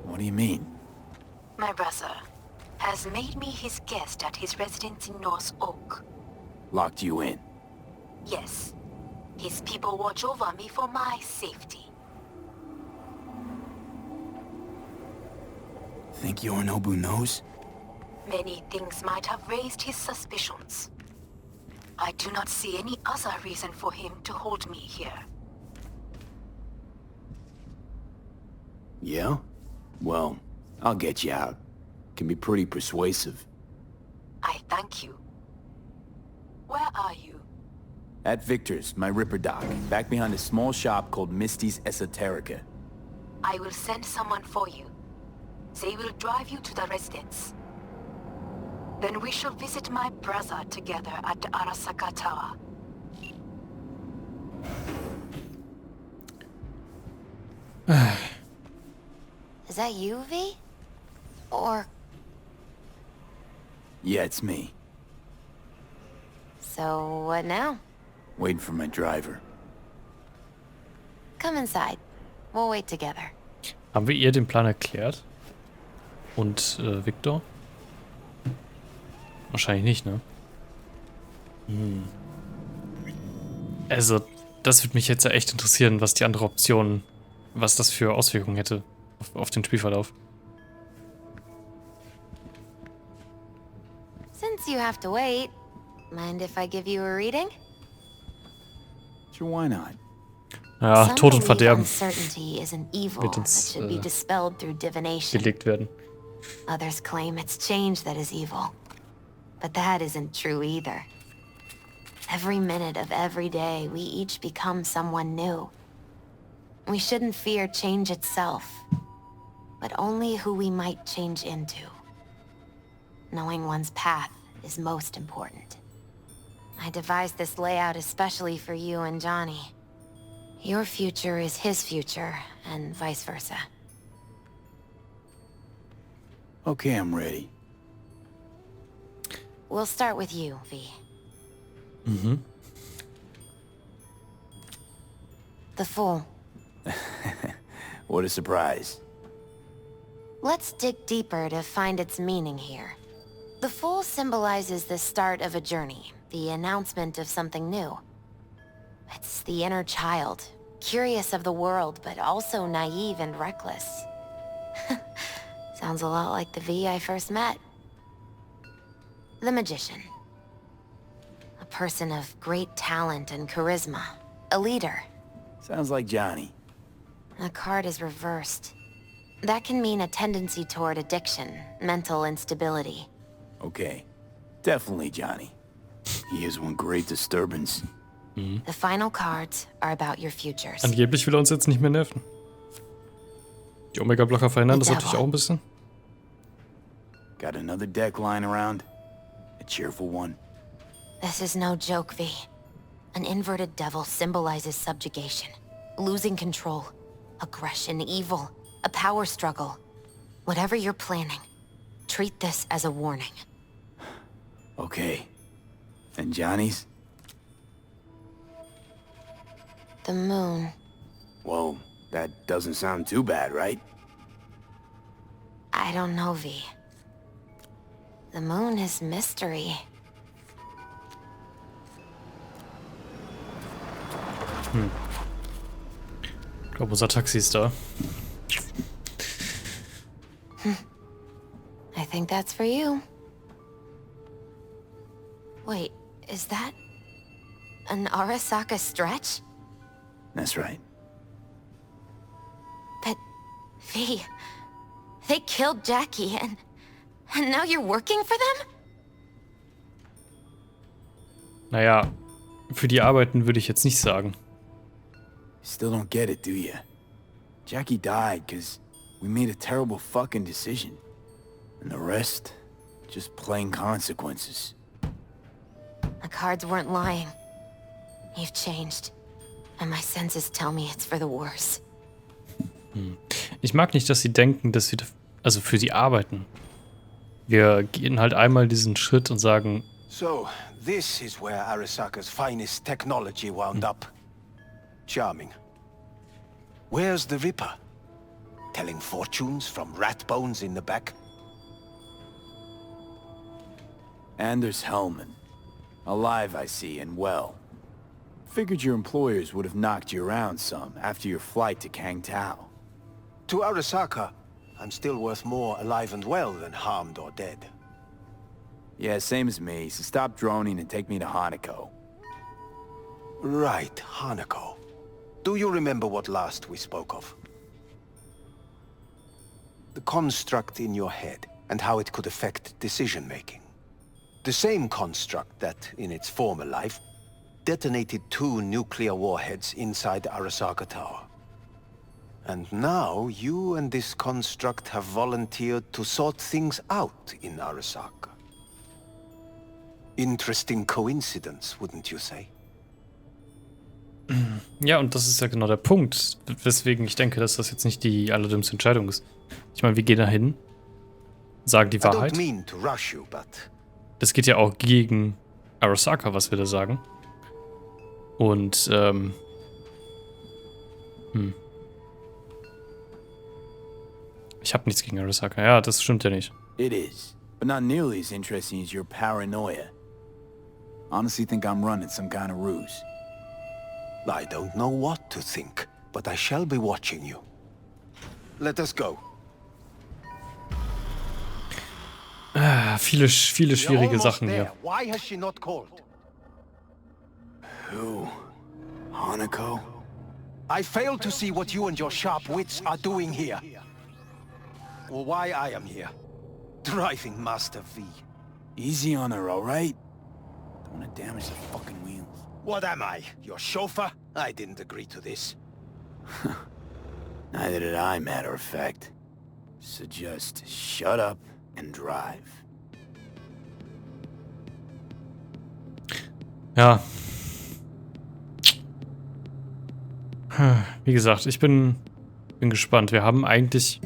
What do you mean? my brother, has made me his guest at his residence in North Oak. Locked you in. Yes. His people watch over me for my safety. Think Yorinobu knows? Many things might have raised his suspicions. I do not see any other reason for him to hold me here. Yeah? Well, I'll get you out. Can be pretty persuasive. I thank you. Where are you? At Victor's, my Ripper dock, back behind a small shop called Misty's Esoterica. I will send someone for you. They will drive you to the residence. Then we shall visit my brother together at the Arasaka Tower. Is that you, V? Or... Yeah, it's me. So, what now? Waiting for my driver. Come inside. We'll wait together. Haben wir ihr den Plan erklärt? Und Victor? Wahrscheinlich nicht, ne? Also, das würde mich jetzt ja echt interessieren, was die andere Option, was das für Auswirkungen hätte auf den Spielverlauf. Since you have to wait, mind if I give you a reading? Sure, why not? Ja, Some Tod und believe Verderben uncertainty is an evil wird that uns should be dispelled through divination. gelegt werden. Others claim it's change that is evil. But that isn't true either. Every minute of every day, we each become someone new. We shouldn't fear change itself, but only who we might change into. Knowing one's path is most important. I devised this layout especially for you and Johnny. Your future is his future, and vice versa. Okay, I'm ready. We'll start with you, V. The Fool. What a surprise. Let's dig deeper to find its meaning here. The Fool symbolizes the start of a journey, the announcement of something new. It's the inner child, curious of the world, but also naive and reckless. Sounds a lot like the V I first met. The Magician. A person of great talent and charisma. A leader. Sounds like Johnny. The card is reversed. That can mean a tendency toward addiction, mental instability. Okay. Definitely Johnny. He is one great disturbance. The final cards are about your futures. Angeblich will er uns jetzt nicht mehr nerven. Die Omega-Blocker verhindern das natürlich auch ein bisschen. Got another deck lying around? A cheerful one? This is no joke, V. An inverted devil symbolizes subjugation, losing control, aggression, evil, a power struggle. Whatever you're planning, treat this as a warning. Okay. And Johnny's? The moon. Well, that doesn't sound too bad, right? I don't know, V. The moon is mystery. Ich glaube, unser Taxi ist da. I think that's for you. Wait, is that an Arasaka stretch? That's right. But, V, they killed Jackie and now you're working for them? Naja, für die Arbeiten würde ich jetzt nicht sagen. Still don't get it, do ya? Jackie died because we made a terrible fucking decision. And the rest, just plain consequences. The cards weren't lying. You've changed. And my senses tell me it's for the worse. Ich mag nicht, dass sie denken, dass wir, also für sie arbeiten. Wir gehen halt einmal diesen Schritt und sagen, So, this is where Arasaka's finest technology wound up. Charming. Where's the Ripper? Telling fortunes from rat bones in the back? Anders Hellman. Alive, I see, and well. Figured your employers would have knocked you around some after your flight to Kangtao. To Arasaka, I'm still worth more alive and well than harmed or dead. Yeah, same as me, so stop droning and take me to Hanako. Right, Hanako. Do you remember what last we spoke of? The construct in your head and how it could affect decision-making. The same construct that, in its former life, detonated 2 nuclear warheads inside Arasaka Tower. And now, you and this construct have volunteered to sort things out in Arasaka. Interesting coincidence, wouldn't you say? Ja, und das ist ja genau der Punkt, weswegen ich denke, dass das jetzt nicht die allerdümmste Entscheidung ist. Ich meine, wir gehen da hin, sagen die Wahrheit. Das geht ja auch gegen Arasaka, was wir da sagen. Und, ich habe nichts gegen Arasaka. Ja, das stimmt ja nicht. It is, but not nearly as interesting as your paranoia. Honestly think I'm running some kind of ruse. I don't know what to think, but I shall be watching you. Let us go. Viele schwierige Sachen hier. Why has she not called? Who? Hanako? I fail to see what you and your sharp wits are doing here. Or why I am here. Driving Master V. Easy on her, alright? Don't want to damage the fucking wheels. What am I? Your chauffeur? I didn't agree to this. Neither did I, matter of fact. So just shut up and drive. Ja. Wie gesagt, ich bin gespannt. Wir haben eigentlich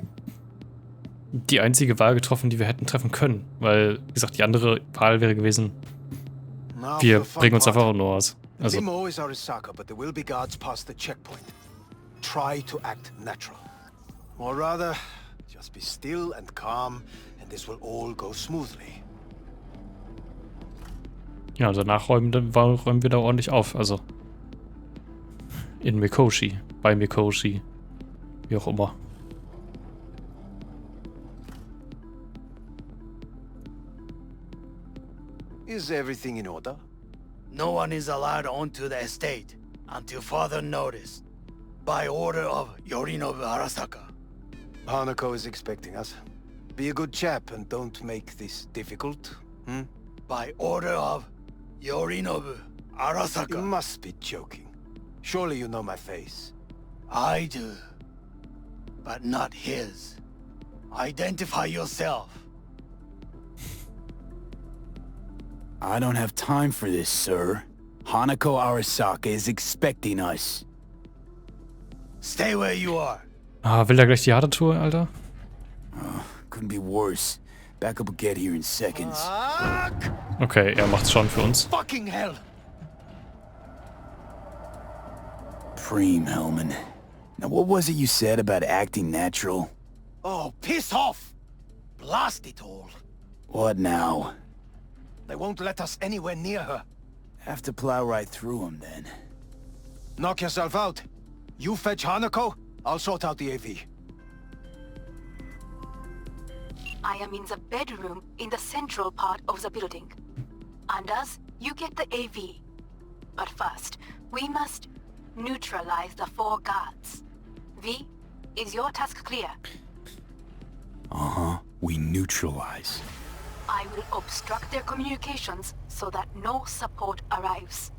die einzige Wahl getroffen, die wir hätten treffen können. Weil, wie gesagt, die andere Wahl wäre gewesen, wir bringen uns einfach nur aus. Also. Limo is Arasaka, but there will be guards past the checkpoint. Try to act natural. Or rather, just be still and calm, and this will all go smoothly. Ja, und danach räumen wir da ordentlich auf. Also. In Mikoshi. Bei Mikoshi. Wie auch immer. Is everything in order? No one is allowed onto the estate until further notice. By order of Yorinobus Arasaka. Hanako is expecting us. Be a good chap and don't make this difficult. By order of Yorinobus Arasaka. You must be joking. Surely you know my face. I do. But not his. Identify yourself. I don't have time for this, sir. Hanako Arasaka is expecting us. Stay where you are. Will er gleich die harte Tour, Alter? Couldn't be worse. Backup will get here in seconds. Okay, er macht's schon für uns. Fucking hell! Preem, Hellman. Now what was it you said about acting natural? Oh, piss off! Blast it all. What now? They won't let us anywhere near her. Have to plow right through them, then. Knock yourself out. You fetch Hanako, I'll sort out the AV. I am in the bedroom in the central part of the building. Anders, you get the AV. But first, we must neutralize the 4 guards. V, is your task clear? Uh-huh. We neutralize. I will obstruct their communications so that no support arrives.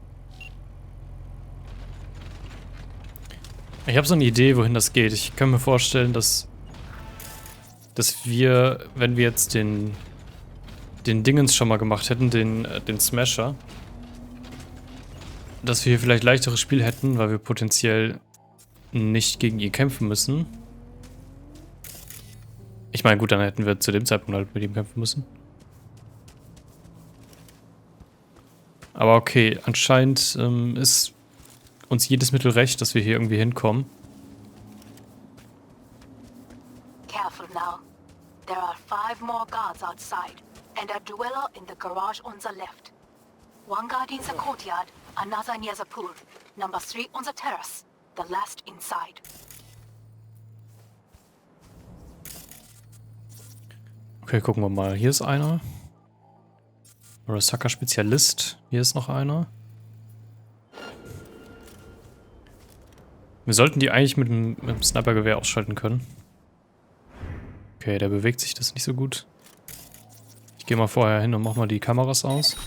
Ich habe so eine Idee, wohin das geht. Ich kann mir vorstellen, dass wir, wenn wir jetzt den Dingens schon mal gemacht hätten, den Smasher, dass wir hier vielleicht leichteres Spiel hätten, weil wir potenziell nicht gegen ihn kämpfen müssen. Ich meine, gut, dann hätten wir zu dem Zeitpunkt halt mit ihm kämpfen müssen. Aber okay, anscheinend ist uns jedes Mittel recht, dass wir hier irgendwie hinkommen. Careful now. There are 5 more guards outside. and a dweller in the garage on the left. One guard in the courtyard, another near the pool. Number 3 on the terrace, the last inside. Okay, gucken wir mal. Hier ist einer. Arasaka Spezialist. Hier ist noch einer. Wir sollten die eigentlich mit dem Snipergewehr ausschalten können. Okay, der bewegt sich das nicht so gut. Ich gehe mal vorher hin und mach mal die Kameras aus.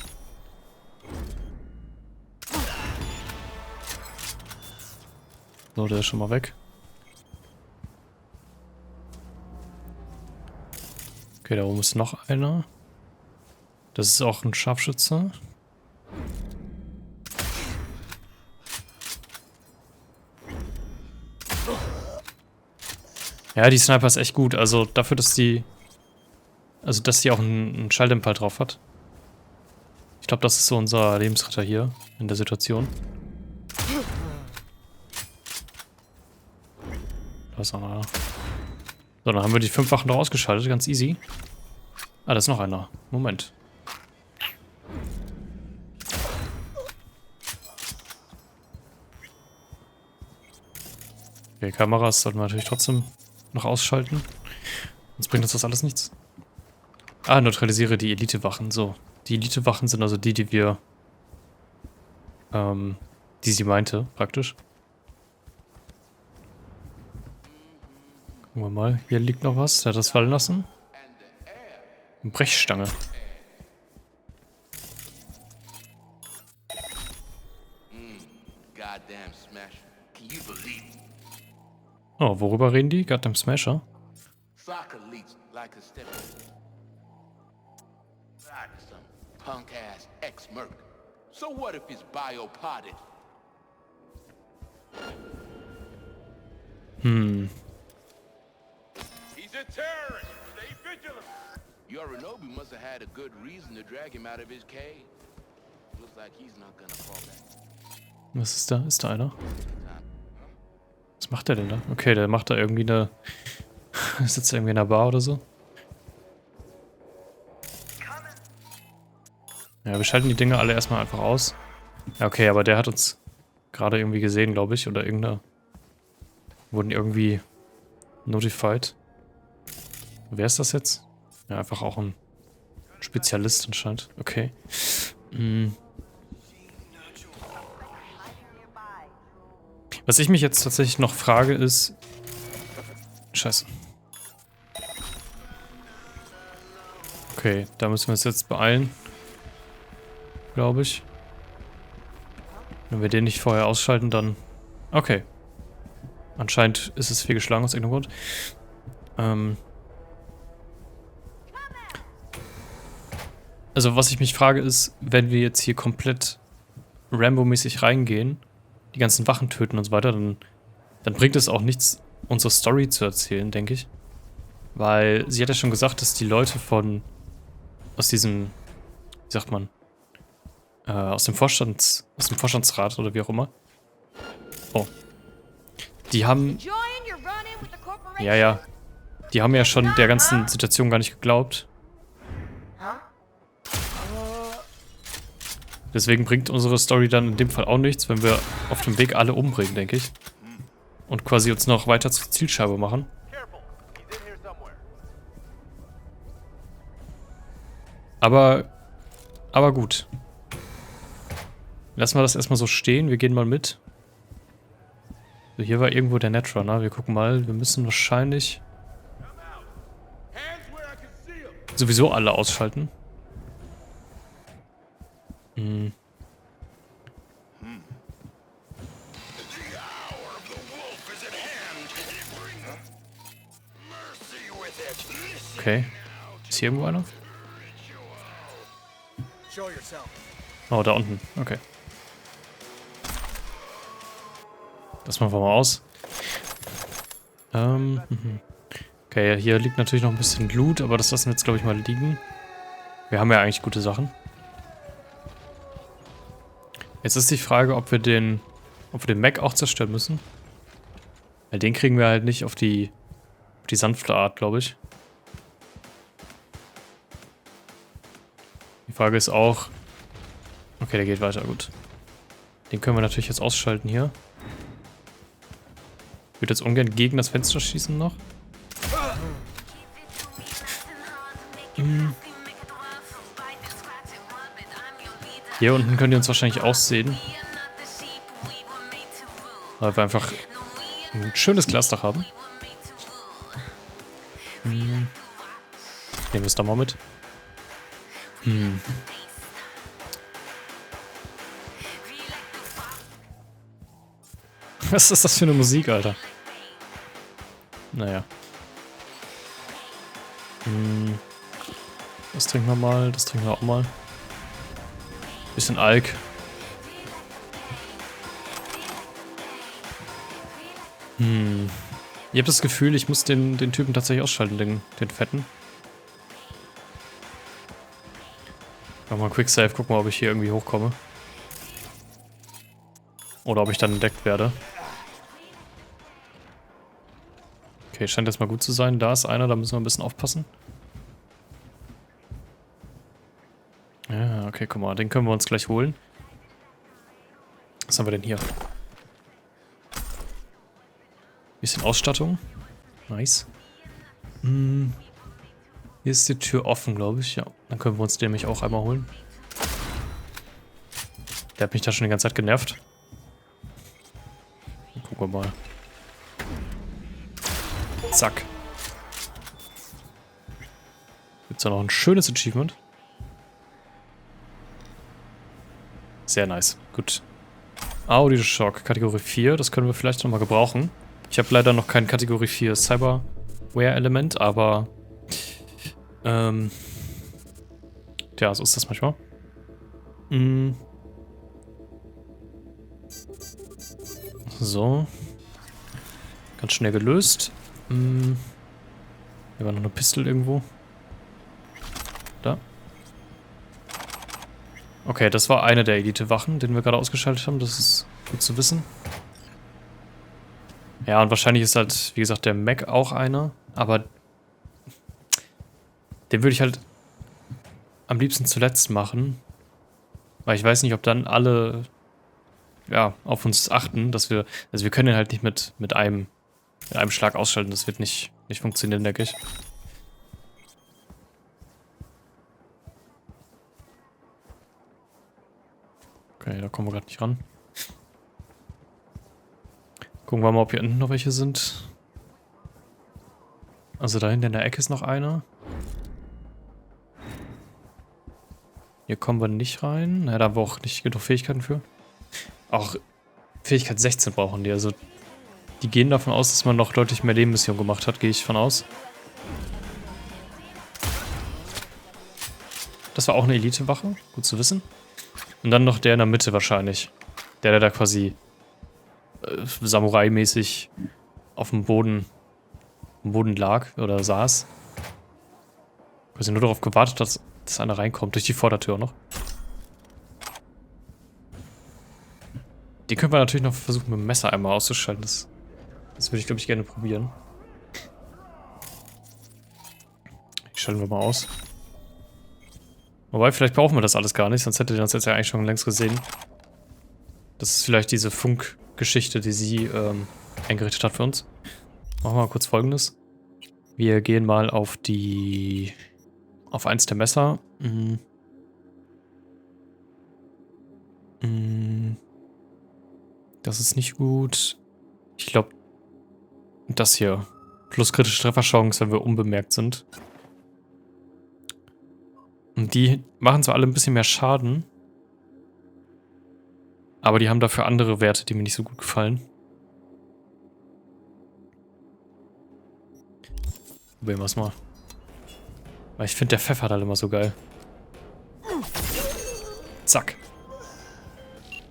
So, der ist schon mal weg. Okay, da oben ist noch einer. Das ist auch ein Scharfschütze. Ja, die Sniper ist echt gut. Also dafür, dass die... Also, dass die auch einen Schalldämpfer drauf hat. Ich glaube, das ist so unser Lebensretter hier in der Situation. Da ist einer. So, dann haben wir die 5 Wachen rausgeschaltet. Ganz easy. Ah, da ist noch einer. Moment. Okay, Kameras sollten wir natürlich trotzdem noch ausschalten. Sonst bringt uns das alles nichts. Ah, neutralisiere die Elite-Wachen. So, die Elite-Wachen sind also die, die wir... die sie meinte, praktisch. Gucken wir mal. Hier liegt noch was. Der hat das fallen lassen. Eine Brechstange. Oh, worüber reden die? Goddamn Smasher. He's a terrorist. Stay vigilant. Yorinobus must have had a good reason to drag him out of his cave. Looks like he's not gonna fall back. Was ist da? Ist da einer? Was macht der denn da? Okay, der macht da irgendwie eine... sitzt irgendwie in einer Bar oder so. Ja, wir schalten die Dinge alle erstmal einfach aus. Ja, okay, aber der hat uns gerade irgendwie gesehen, glaube ich. Oder irgendeine... Wurden irgendwie notified. Wer ist das jetzt? Ja, einfach auch ein Spezialist anscheinend. Okay. Was ich mich jetzt tatsächlich noch frage ist... Scheiße. Okay, da müssen wir uns jetzt beeilen. Glaube ich. Wenn wir den nicht vorher ausschalten, dann... Okay. Anscheinend ist es fehlgeschlagen aus irgendeinem Grund. Also was ich mich frage ist, wenn wir jetzt hier komplett Rambo-mäßig reingehen, die ganzen Wachen töten und so weiter, dann bringt es auch nichts, unsere Story zu erzählen, denke ich. Weil sie hat ja schon gesagt, dass die Leute aus diesem, wie sagt man, aus dem Vorstandsrat oder wie auch immer. Oh. Die haben... Ja. Die haben ja schon der ganzen Situation gar nicht geglaubt. Deswegen bringt unsere Story dann in dem Fall auch nichts, wenn wir auf dem Weg alle umbringen, denke ich. Und quasi uns noch weiter zur Zielscheibe machen. Aber gut. Lassen wir das erstmal so stehen. Wir gehen mal mit. So, hier war irgendwo der Netrunner. Wir gucken mal. Wir müssen wahrscheinlich sowieso alle ausschalten. Okay. Ist hier irgendwo einer? Oh, da unten. Okay. Das machen wir mal aus. Okay, hier liegt natürlich noch ein bisschen Loot, aber das lassen wir jetzt, glaube ich, mal liegen. Wir haben ja eigentlich gute Sachen. Jetzt ist die Frage, ob wir den Mac auch zerstören müssen. Weil den kriegen wir halt nicht auf die sanfte Art, glaube ich. Die Frage ist auch... Okay, der geht weiter, gut. Den können wir natürlich jetzt ausschalten hier. Ich würde jetzt ungern gegen das Fenster schießen noch. Hier unten könnt ihr uns wahrscheinlich auch sehen. Weil wir einfach ein schönes Glasdach haben. Nehmen wir es da mal mit. Was ist das für eine Musik, Alter? Naja. Das trinken wir mal, das trinken wir auch mal. Bisschen Alk. Ich habe das Gefühl, ich muss den Typen tatsächlich ausschalten, den Fetten. Mach mal Quick Save, guck mal, ob ich hier irgendwie hochkomme. Oder ob ich dann entdeckt werde. Okay, scheint jetzt mal gut zu sein. Da ist einer, da müssen wir ein bisschen aufpassen. Ja, okay, guck mal, den können wir uns gleich holen. Was haben wir denn hier? Bisschen Ausstattung. Nice. Hier ist die Tür offen, glaube ich. Ja, dann können wir uns den nämlich auch einmal holen. Der hat mich da schon die ganze Zeit genervt. Gucken wir mal. Zack. Gibt's da noch ein schönes Achievement? Sehr nice. Gut. Audio Shock, Kategorie 4. Das können wir vielleicht nochmal gebrauchen. Ich habe leider noch kein Kategorie 4 Cyberware-Element, aber... Tja, so ist das manchmal. So. Ganz schnell gelöst. Hier war noch eine Pistole irgendwo. Da. Okay, das war eine der Elite-Wachen, den wir gerade ausgeschaltet haben. Das ist gut zu wissen. Ja, und wahrscheinlich ist halt, wie gesagt, der Mac auch einer. Aber den würde ich halt am liebsten zuletzt machen. Weil ich weiß nicht, ob dann alle ja, auf uns achten, dass wir... Also wir können den halt nicht mit einem Schlag ausschalten. Das wird nicht funktionieren, denke ich. Okay, da kommen wir gerade nicht ran. Gucken wir mal, ob hier unten noch welche sind. Also da hinten in der Ecke ist noch einer. Hier kommen wir nicht rein. Na, da haben wir auch nicht genug Fähigkeiten für. Auch Fähigkeit 16 brauchen die. Also die gehen davon aus, dass man noch deutlich mehr Nebenmissionen gemacht hat, gehe ich von aus. Das war auch eine Elite-Wache. Gut zu wissen. Und dann noch der in der Mitte wahrscheinlich. Der da quasi Samurai-mäßig auf dem Boden lag oder saß. Quasi nur darauf gewartet, dass einer reinkommt. Durch die Vordertür noch. Die können wir natürlich noch versuchen, mit dem Messer einmal auszuschalten. Das würde ich, glaube ich, gerne probieren. Die schalten wir mal aus. Wobei, vielleicht brauchen wir das alles gar nicht, sonst hätte ihr das jetzt ja eigentlich schon längst gesehen. Das ist vielleicht diese Funkgeschichte, die sie eingerichtet hat für uns. Machen wir mal kurz Folgendes. Wir gehen mal auf eins der Messer. Das ist nicht gut. Ich glaube, das hier. Plus kritische Trefferchance, wenn wir unbemerkt sind. Und die machen zwar alle ein bisschen mehr Schaden, aber die haben dafür andere Werte, die mir nicht so gut gefallen. Probieren wir es mal. Weil ich finde, der Pfeffer halt immer so geil. Zack.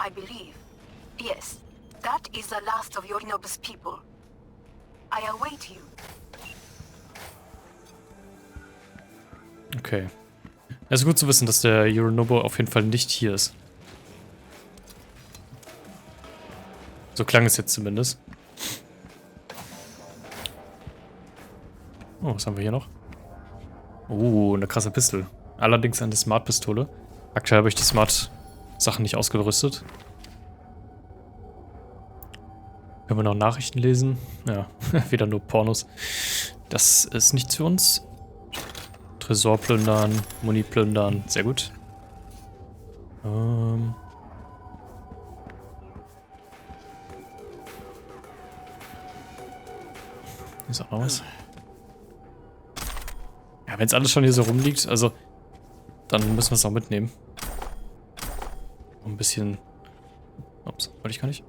I believe. Yes, that is the last of Yorinobus people. I await you. Okay. Es ist gut zu wissen, dass der Yorinobu auf jeden Fall nicht hier ist. So klang es jetzt zumindest. Oh, was haben wir hier noch? Oh, eine krasse Pistole. Allerdings eine Smart-Pistole. Aktuell habe ich die Smart-Sachen nicht ausgerüstet. Können wir noch Nachrichten lesen? Ja, wieder nur Pornos. Das ist nichts für uns. Tresor plündern, Muni plündern. Sehr gut. Hier ist auch noch was. Ja, wenn es alles schon hier so rumliegt, also dann müssen wir es auch mitnehmen. Ein bisschen... Ups, wollte ich gar nicht.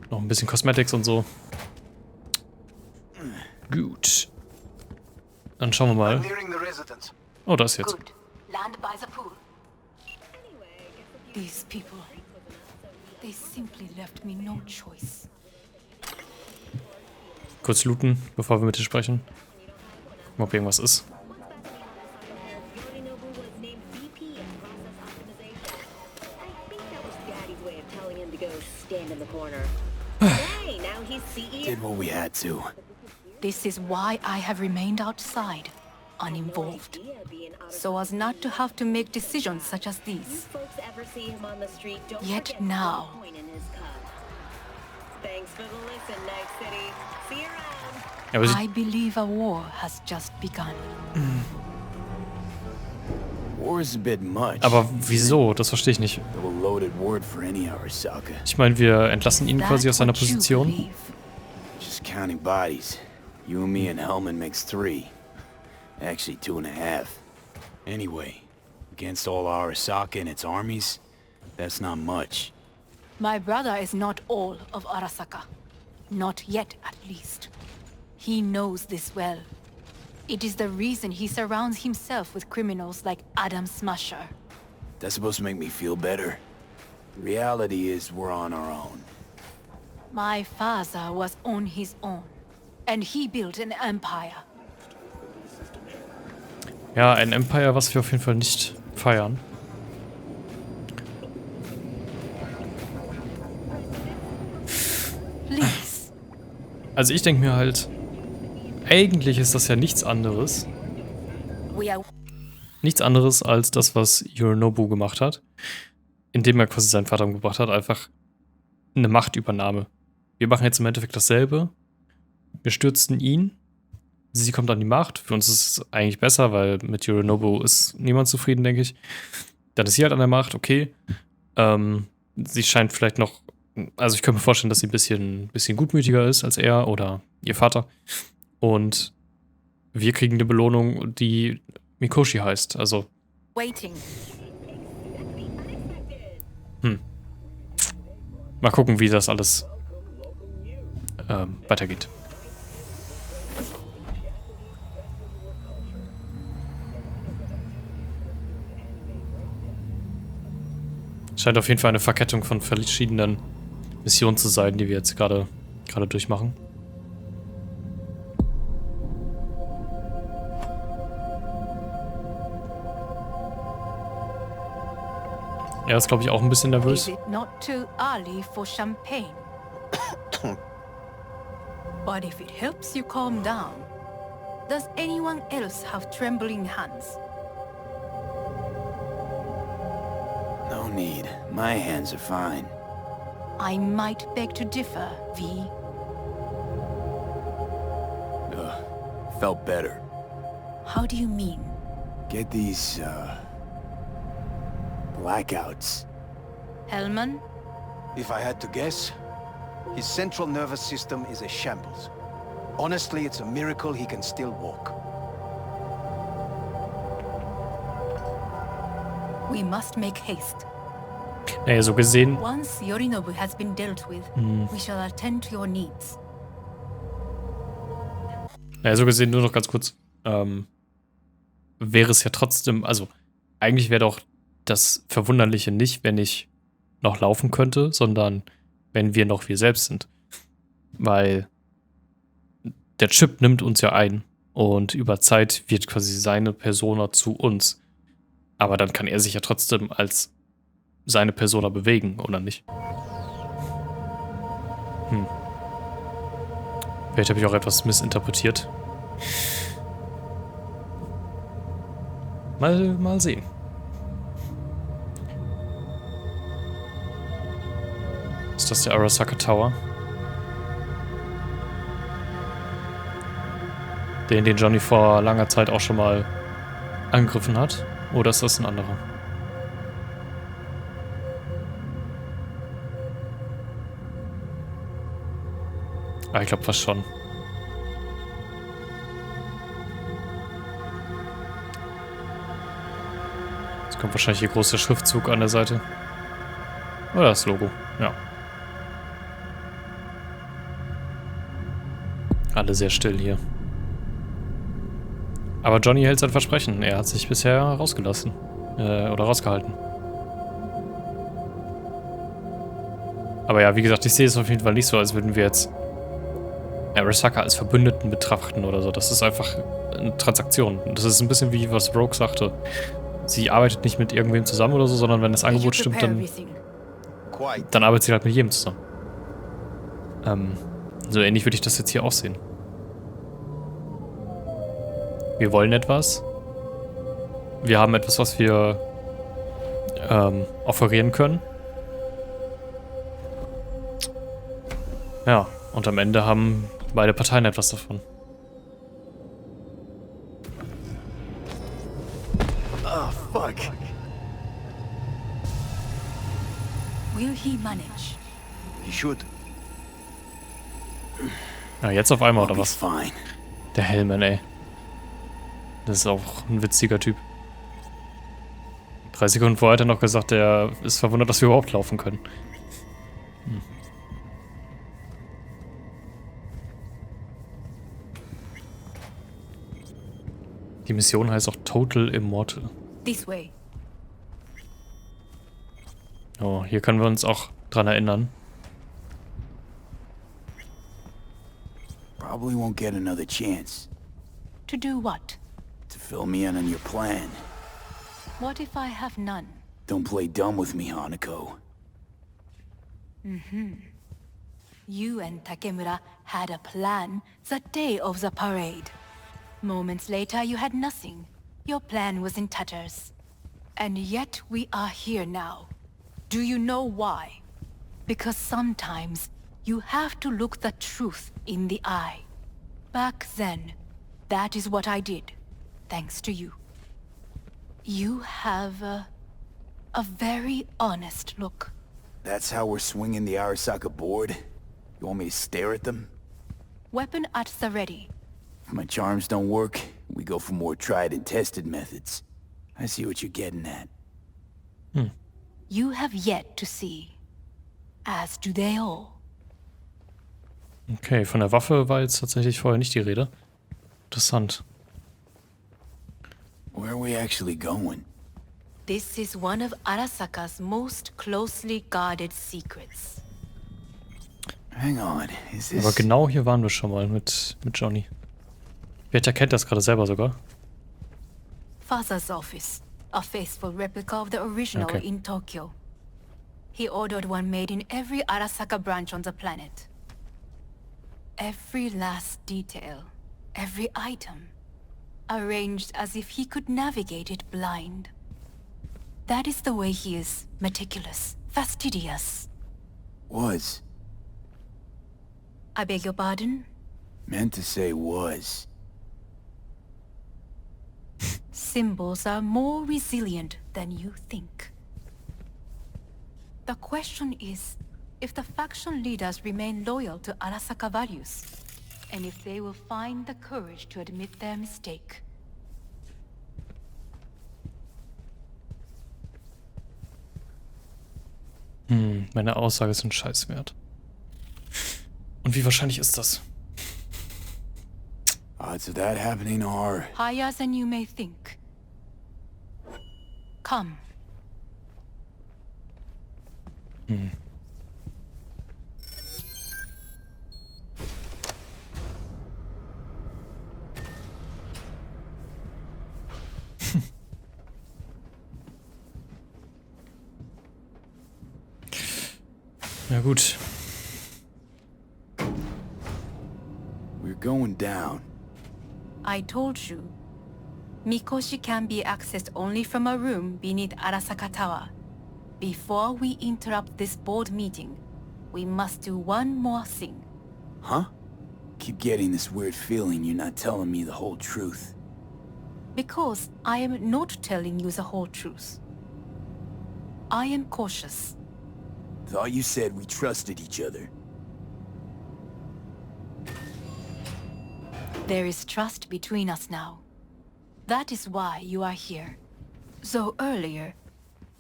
Noch ein bisschen Cosmetics und so. Gut. Dann schauen wir mal. Oh, das jetzt. Good. Land by the pool. These people, they simply left me no choice. Kurz looten, bevor wir mit dir sprechen. Gucken, ob irgendwas ist. Did what we had to. This is why I have remained outside, uninvolved, so as not to have to make decisions such as these. Yet now, Ja, aber I believe a war has just begun. War is a bit much. aber wieso? Das verstehe ich nicht. A loaded word for any Arasaka. Ich meine, wir entlassen ihn Is quasi aus that seiner what you Position. believe? Just counting bodies. You and me and Hellman makes 3. Actually 2.5. Anyway, against all Arasaka and its armies, that's not much. My brother is not all of Arasaka. Not yet, at least. He knows this well. It is the reason he surrounds himself with criminals like Adam Smasher. That's supposed to make me feel better. The reality is we're on our own. My father was on his own, and he built an empire. Ja, ein Empire, was wir auf jeden Fall nicht feiern. Please. Also ich denke mir halt, eigentlich ist das ja nichts anderes. We are Nichts anderes als das, was Yorinobu gemacht hat. Indem er quasi seinen Vater umgebracht hat. Einfach eine Machtübernahme. Wir machen jetzt im Endeffekt dasselbe. Wir stürzen ihn. Sie kommt an die Macht. Für uns ist es eigentlich besser, weil mit Yorinobu ist niemand zufrieden, denke ich. Dann ist sie halt an der Macht, okay. Sie scheint vielleicht noch... Also ich könnte mir vorstellen, dass sie ein bisschen gutmütiger ist als er oder ihr Vater. Und wir kriegen eine Belohnung, die Mikoshi heißt. Also, waiting. mal gucken, wie das alles weitergeht. Scheint auf jeden Fall eine Verkettung von verschiedenen Missionen zu sein, die wir jetzt gerade durchmachen. Er ist, glaube ich, auch ein bisschen Is nervös. it not too early for champagne? But if it helps you calm down, does anyone else have trembling hands? No need. My hands are fine. I might beg to differ, V. Felt better. How do you mean? Get these, blackouts. Hellman? If I had to guess, his central nervous system is a shambles. Honestly, it's a miracle he can still walk. We must make haste. Naja, so gesehen. Once Yorinobu has been dealt with, we shall attend to your needs. Naja, so gesehen nur noch ganz kurz. Wäre es ja trotzdem, also eigentlich wäre doch das Verwunderliche nicht, wenn ich noch laufen könnte, sondern wenn wir noch wir selbst sind. Weil der Chip nimmt uns ja ein und über Zeit wird quasi seine Persona zu uns. Aber dann kann er sich ja trotzdem als seine Persona bewegen, oder nicht? Vielleicht habe ich auch etwas missinterpretiert. Mal sehen. Ist das der Arasaka Tower? Den Johnny vor langer Zeit auch schon mal angegriffen hat? Oder ist das ein anderer? Ah, ich glaube fast schon. Jetzt kommt wahrscheinlich hier großer Schriftzug an der Seite. Oder das Logo, ja. Alle sehr still hier. Aber Johnny hält sein Versprechen. Er hat sich bisher rausgelassen. Oder rausgehalten. Aber ja, wie gesagt, ich sehe es auf jeden Fall nicht so, als würden wir jetzt Arasaka als Verbündeten betrachten oder so. Das ist einfach eine Transaktion. Das ist ein bisschen wie was Rogue sagte. Sie arbeitet nicht mit irgendwem zusammen oder so, sondern wenn das Angebot stimmt, dann arbeitet sie halt mit jedem zusammen. So ähnlich würde ich das jetzt hier auch sehen. Wir wollen etwas. Wir haben etwas, was wir offerieren können. Ja, und am Ende haben beide Parteien etwas davon. Oh, fuck. Will he manage? He should. Ja, jetzt auf einmal, I'll oder be was? fine. Der Hellman, ey. Das ist auch ein witziger Typ. 3 Sekunden vorher hat er noch gesagt, er ist verwundert, dass wir überhaupt laufen können. Die Mission heißt auch Total Immortal. This way. Oh, hier können wir uns auch dran erinnern. Probably won't get another chance To do what? to fill me in on your plan. What if I have none? Don't play dumb with me, Hanako. You and Takemura had a plan the day of the parade. Moments later, you had nothing. Your plan was in tatters. And yet we are here now. Do you know why? Because sometimes you have to look the truth in the eye. Back then, that is what I did, thanks to you. You have a very honest look. That's how we're swinging the Arasaka board? You want me to stare at them? Weapon at the ready. If my charms don't work, we go for more tried and tested methods. I see what you're getting at. You have yet to see. As do they all. Okay, von der Waffe war jetzt tatsächlich vorher nicht die Rede. Interessant. Where are we actually going? This is one of Arasaka's most closely guarded secrets. Hang on, is this... Aber genau hier waren wir schon mal mit Johnny. Wer erkennt das gerade selber sogar? Father's office. A faithful replica of the original Okay. in Tokyo. He ordered one made in every Arasaka branch on the planet. Every last detail, every item, arranged as if he could navigate it blind. That is the way he is, meticulous, fastidious. Was. I beg your pardon? Meant to say was. Symbols are more resilient than you think. The question is, if the faction leaders remain loyal to Arasaka values, and if they will find the courage to admit their mistake. Meine Aussage ist ein Scheiß wert. Und wie wahrscheinlich ist das? Odds of that happening are... Higher than you may think. Come. Ja gut. We're going down. I told you. Mikoshi can be accessed only from a room beneath Arasaka Tower. Before we interrupt this board meeting, we must do one more thing. Huh? Keep getting this weird feeling you're not telling me the whole truth. Because I am not telling you the whole truth. I am cautious. Thought you said we trusted each other. There is trust between us now. That is why you are here. Though earlier,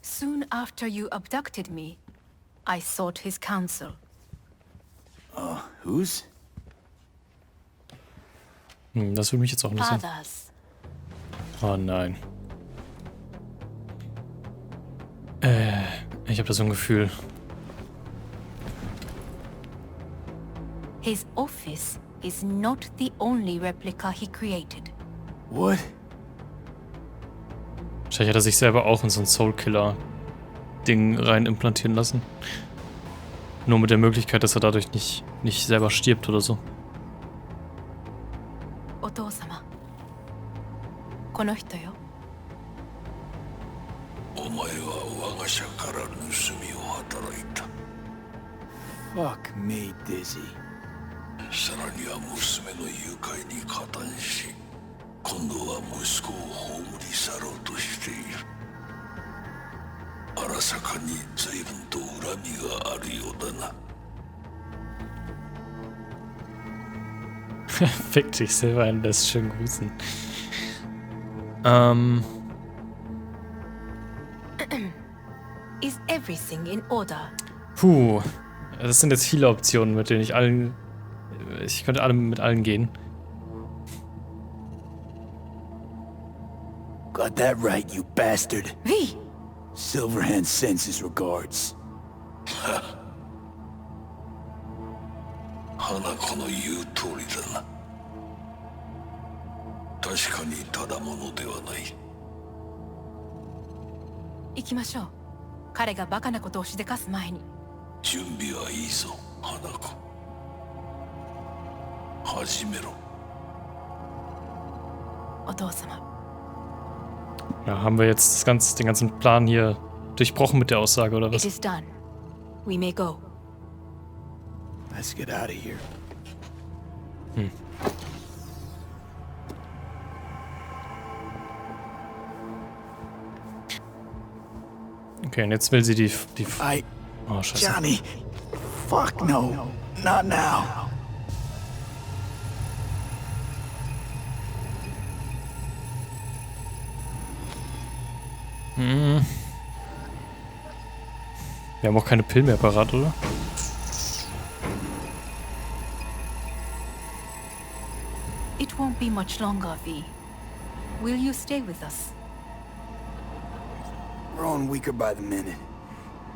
soon after you abducted me, I sought his counsel. Whose? Das würde mich jetzt auch nicht sehen. Fathers. Oh nein. Ich habe da so ein Gefühl. His office is not the only replica he created. What? Wahrscheinlich hat er sich selber auch in so ein Soul-Killer-Ding rein implantieren lassen. Nur mit der Möglichkeit, dass er dadurch nicht selber stirbt oder so. お父様。この人よ。お前は我が社から盗みを働いた。 Fuck me, Dizzy. さらには娘の誘拐に加担し、今度は息子を葬り去ろうとしている。荒坂に随分と恨みがあるようだな。 Fick dich selber ein, lässt schön grüßen. Is everything in order? Puh. Das sind jetzt viele Optionen, mit denen ich könnte mit allen gehen. Got that right, you bastard. Wie? Silverhand sends his regards. Hanakoの言う通りだな。確かにただものではない。行きましょう。彼がバカなことをしでかす前に。準備はいいぞ、Hanako。始めろ。お父様。 Ja, haben wir jetzt den ganzen Plan hier durchbrochen mit der Aussage, oder was? It is done. We may go. Let's get out of here. Okay, und jetzt will sie die oh, scheiße. Johnny. Fuck no. Not now. Wir haben auch keine Pillen mehr parat, oder? It won't be much longer, V. Will you stay with us? We're on weaker by the minute.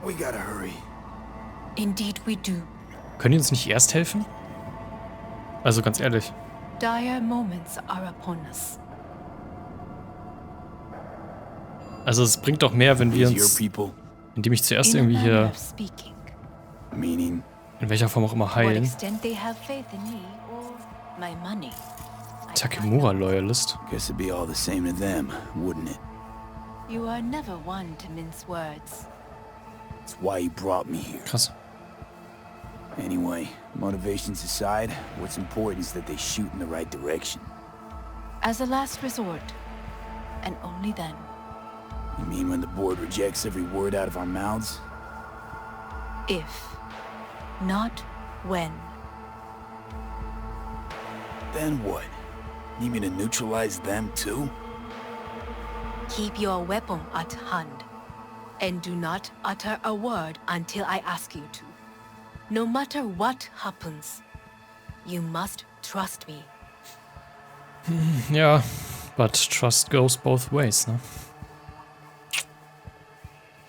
We gotta hurry. Indeed we do. Können die uns nicht erst helfen? Also ganz ehrlich. Dire moments are upon us. Also es bringt doch mehr, wenn wir uns, indem ich zuerst irgendwie hier, Meaning? in welcher Form auch immer heilen. Takemura Loyalist. Guess it'd be all the same to them, wouldn't it? You are never one to mince words. That's why you brought me here. Krass. Anyway, motivations aside, what's important is that they shoot in the right direction. As a last resort, and only then. You mean when the board rejects every word out of our mouths? If, not when. Then what? Need me to neutralize them too? Keep your weapon at hand, and do not utter a word until I ask you to. No matter what happens, you must trust me. Ja, but trust goes both ways, ne?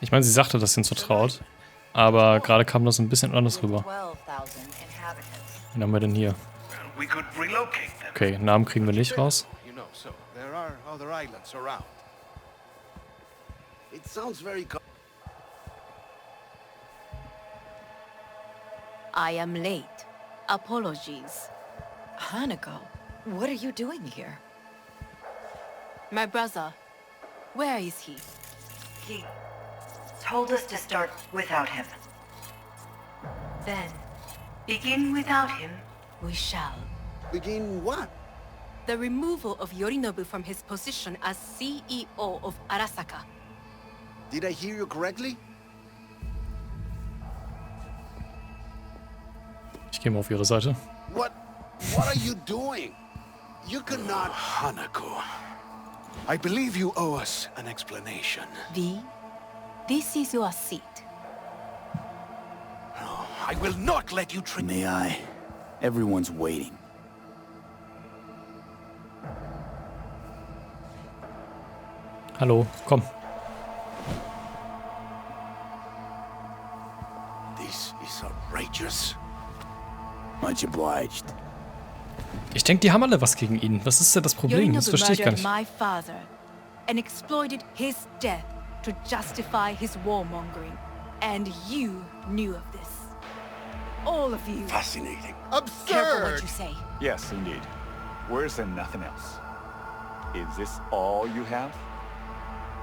Ich meine, sie sagte, dass sie uns vertraut, aber gerade kam das ein bisschen anders rüber. Wen haben wir denn hier? Okay, Namen kriegen wir nicht raus. I am late. Apologies. Hanako, what are you doing here? My brother. Where is he? He told us to start without him. Then, begin without him. We shall. Begin what? The removal of Yorinobu from his position as CEO of Arasaka. Did I hear you correctly? Ich gehe mal auf ihre Seite. What are you doing? You could not... Hanako, I believe you owe us an explanation. This is your seat. No, I will not let you May I? Everyone's waiting. Hallo, komm. This is outrageous. Much obliged. Ich denke, die haben alle was gegen ihn. Was ist denn das Problem? Das verstehe ich gar nicht. My father and exploited his death to justify his warmongering. And you knew of this. All of you. Fascinating. Careful what you say. Yes, indeed. Where's there nothing else? Is this all you have?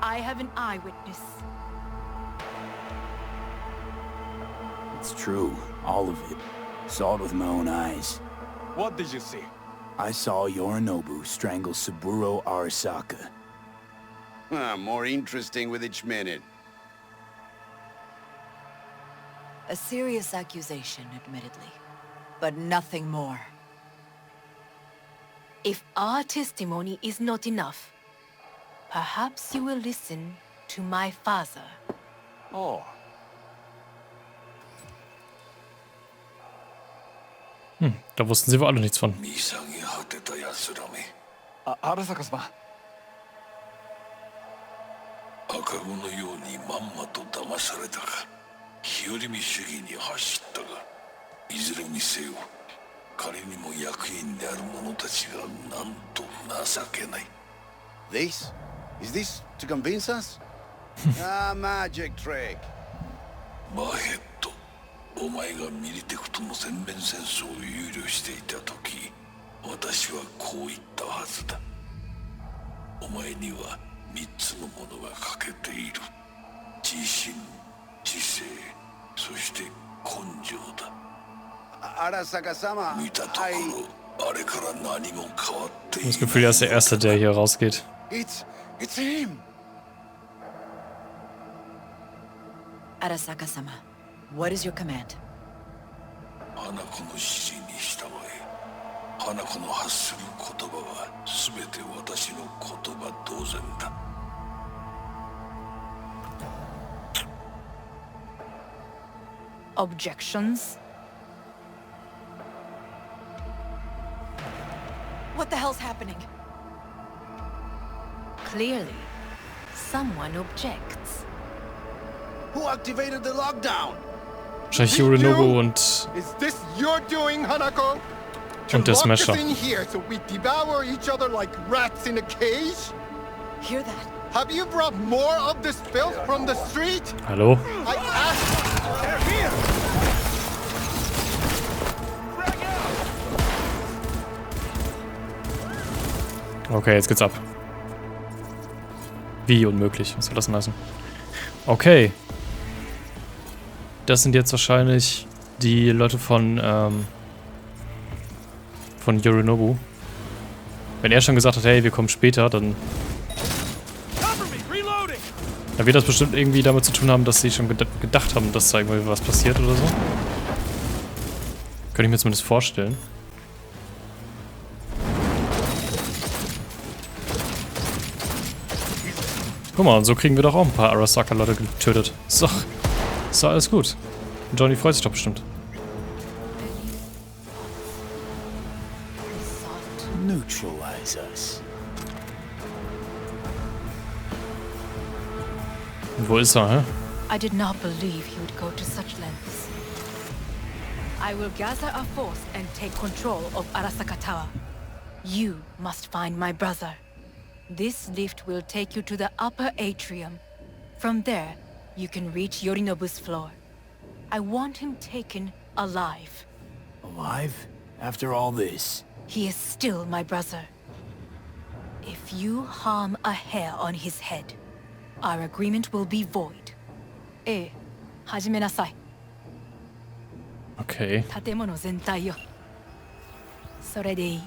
I have an eyewitness. It's true, all of it. Saw it with my own eyes. What did you see? I saw Yorinobu strangle Saburo Arasaka. More interesting with each minute. A serious accusation, admittedly, but nothing more. If our testimony is not enough, perhaps you will listen to my father. Oh. Da wussten sie wohl alle nichts von. Arasaka-sama. 赤子のようにまんまと騙されたか日和見主義に走ったがいずれにせよ彼にも役員である者たちがなんと情けない Is this to convince us? Magic trick. マヘッドお前がミリテクとの全面戦争を憂慮していた時私はこう言ったはずだお前には3つのものが欠けている自信、知性、そして根性だ Arasaka-sama, 見たところあれから何も変わっていない Das Gefühl, er ist der Erste, der hier rausgeht. It's him. Arasaka-sama, what is your command? 花子の指示に従え花子の発する言葉は全て私の言葉同然だ Objections? What the hell's happening? Clearly, someone objects. Who activated the lockdown? Wahrscheinlich Yorinobu und Is this your doing, Hanako? Und der Smasher. In here so we devour each other like rats in a cage? Hear that? Have you brought more of this filth from the street? Hallo? I asked. They're here. Okay, jetzt geht's ab. Wie unmöglich? Was soll das denn heißen? Okay. Das sind jetzt wahrscheinlich die Leute von Yorinobu. Wenn er schon gesagt hat, hey, wir kommen später, dann wird das bestimmt irgendwie damit zu tun haben, dass sie schon gedacht haben, dass da irgendwie was passiert oder so. Könnte ich mir zumindest vorstellen. Guck mal, und so kriegen wir doch auch ein paar Arasaka-Leute getötet. So, ist doch alles gut. Johnny freut sich doch bestimmt. Neutralize us. Und wo ist er, hä? I did not believe he would go to such lengths. I will gather a force and take control of Arasaka Tower. You must find my brother. This lift will take you to the upper atrium. From there, you can reach Yorinobu's floor. I want him taken alive. Alive? After all this? He is still my brother. If If you harm a hair on his head, our agreement will be void. Hajime nasai. Okay. 建物全体よ。それでいい。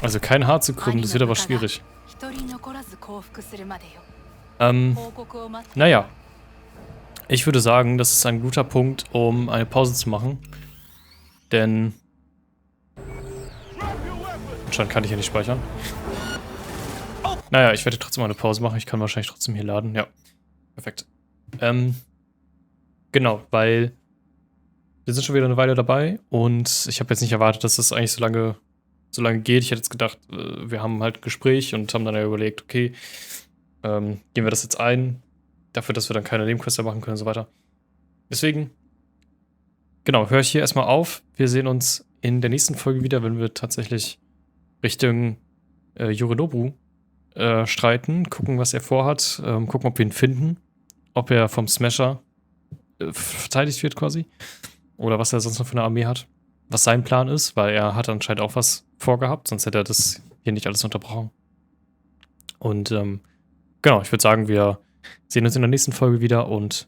Also kein Haar zu krümmen, das wird aber schwierig. 一人残らず降伏するまでよ。 Naja. Ich würde sagen, das ist ein guter Punkt, um eine Pause zu machen. Denn... Anscheinend kann ich hier nicht speichern. Naja, ich werde trotzdem mal eine Pause machen. Ich kann wahrscheinlich trotzdem hier laden. Ja, perfekt. Genau, weil wir sind schon wieder eine Weile dabei und ich habe jetzt nicht erwartet, dass das eigentlich so lange geht. Ich hätte jetzt gedacht, wir haben halt ein Gespräch und haben dann ja überlegt, okay, gehen wir das jetzt ein, dafür, dass wir dann keine Nebenquests mehr machen können und so weiter. Deswegen, genau, höre ich hier erstmal auf. Wir sehen uns in der nächsten Folge wieder, wenn wir tatsächlich Richtung Yorinobu streiten, gucken, was er vorhat, gucken, ob wir ihn finden, ob er vom Smasher verteidigt wird quasi oder was er sonst noch für eine Armee hat, was sein Plan ist, weil er hat anscheinend auch was vorgehabt, sonst hätte er das hier nicht alles unterbrochen. Und genau, ich würde sagen, wir sehen uns in der nächsten Folge wieder und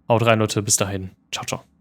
haut rein, Leute, bis dahin. Ciao, ciao.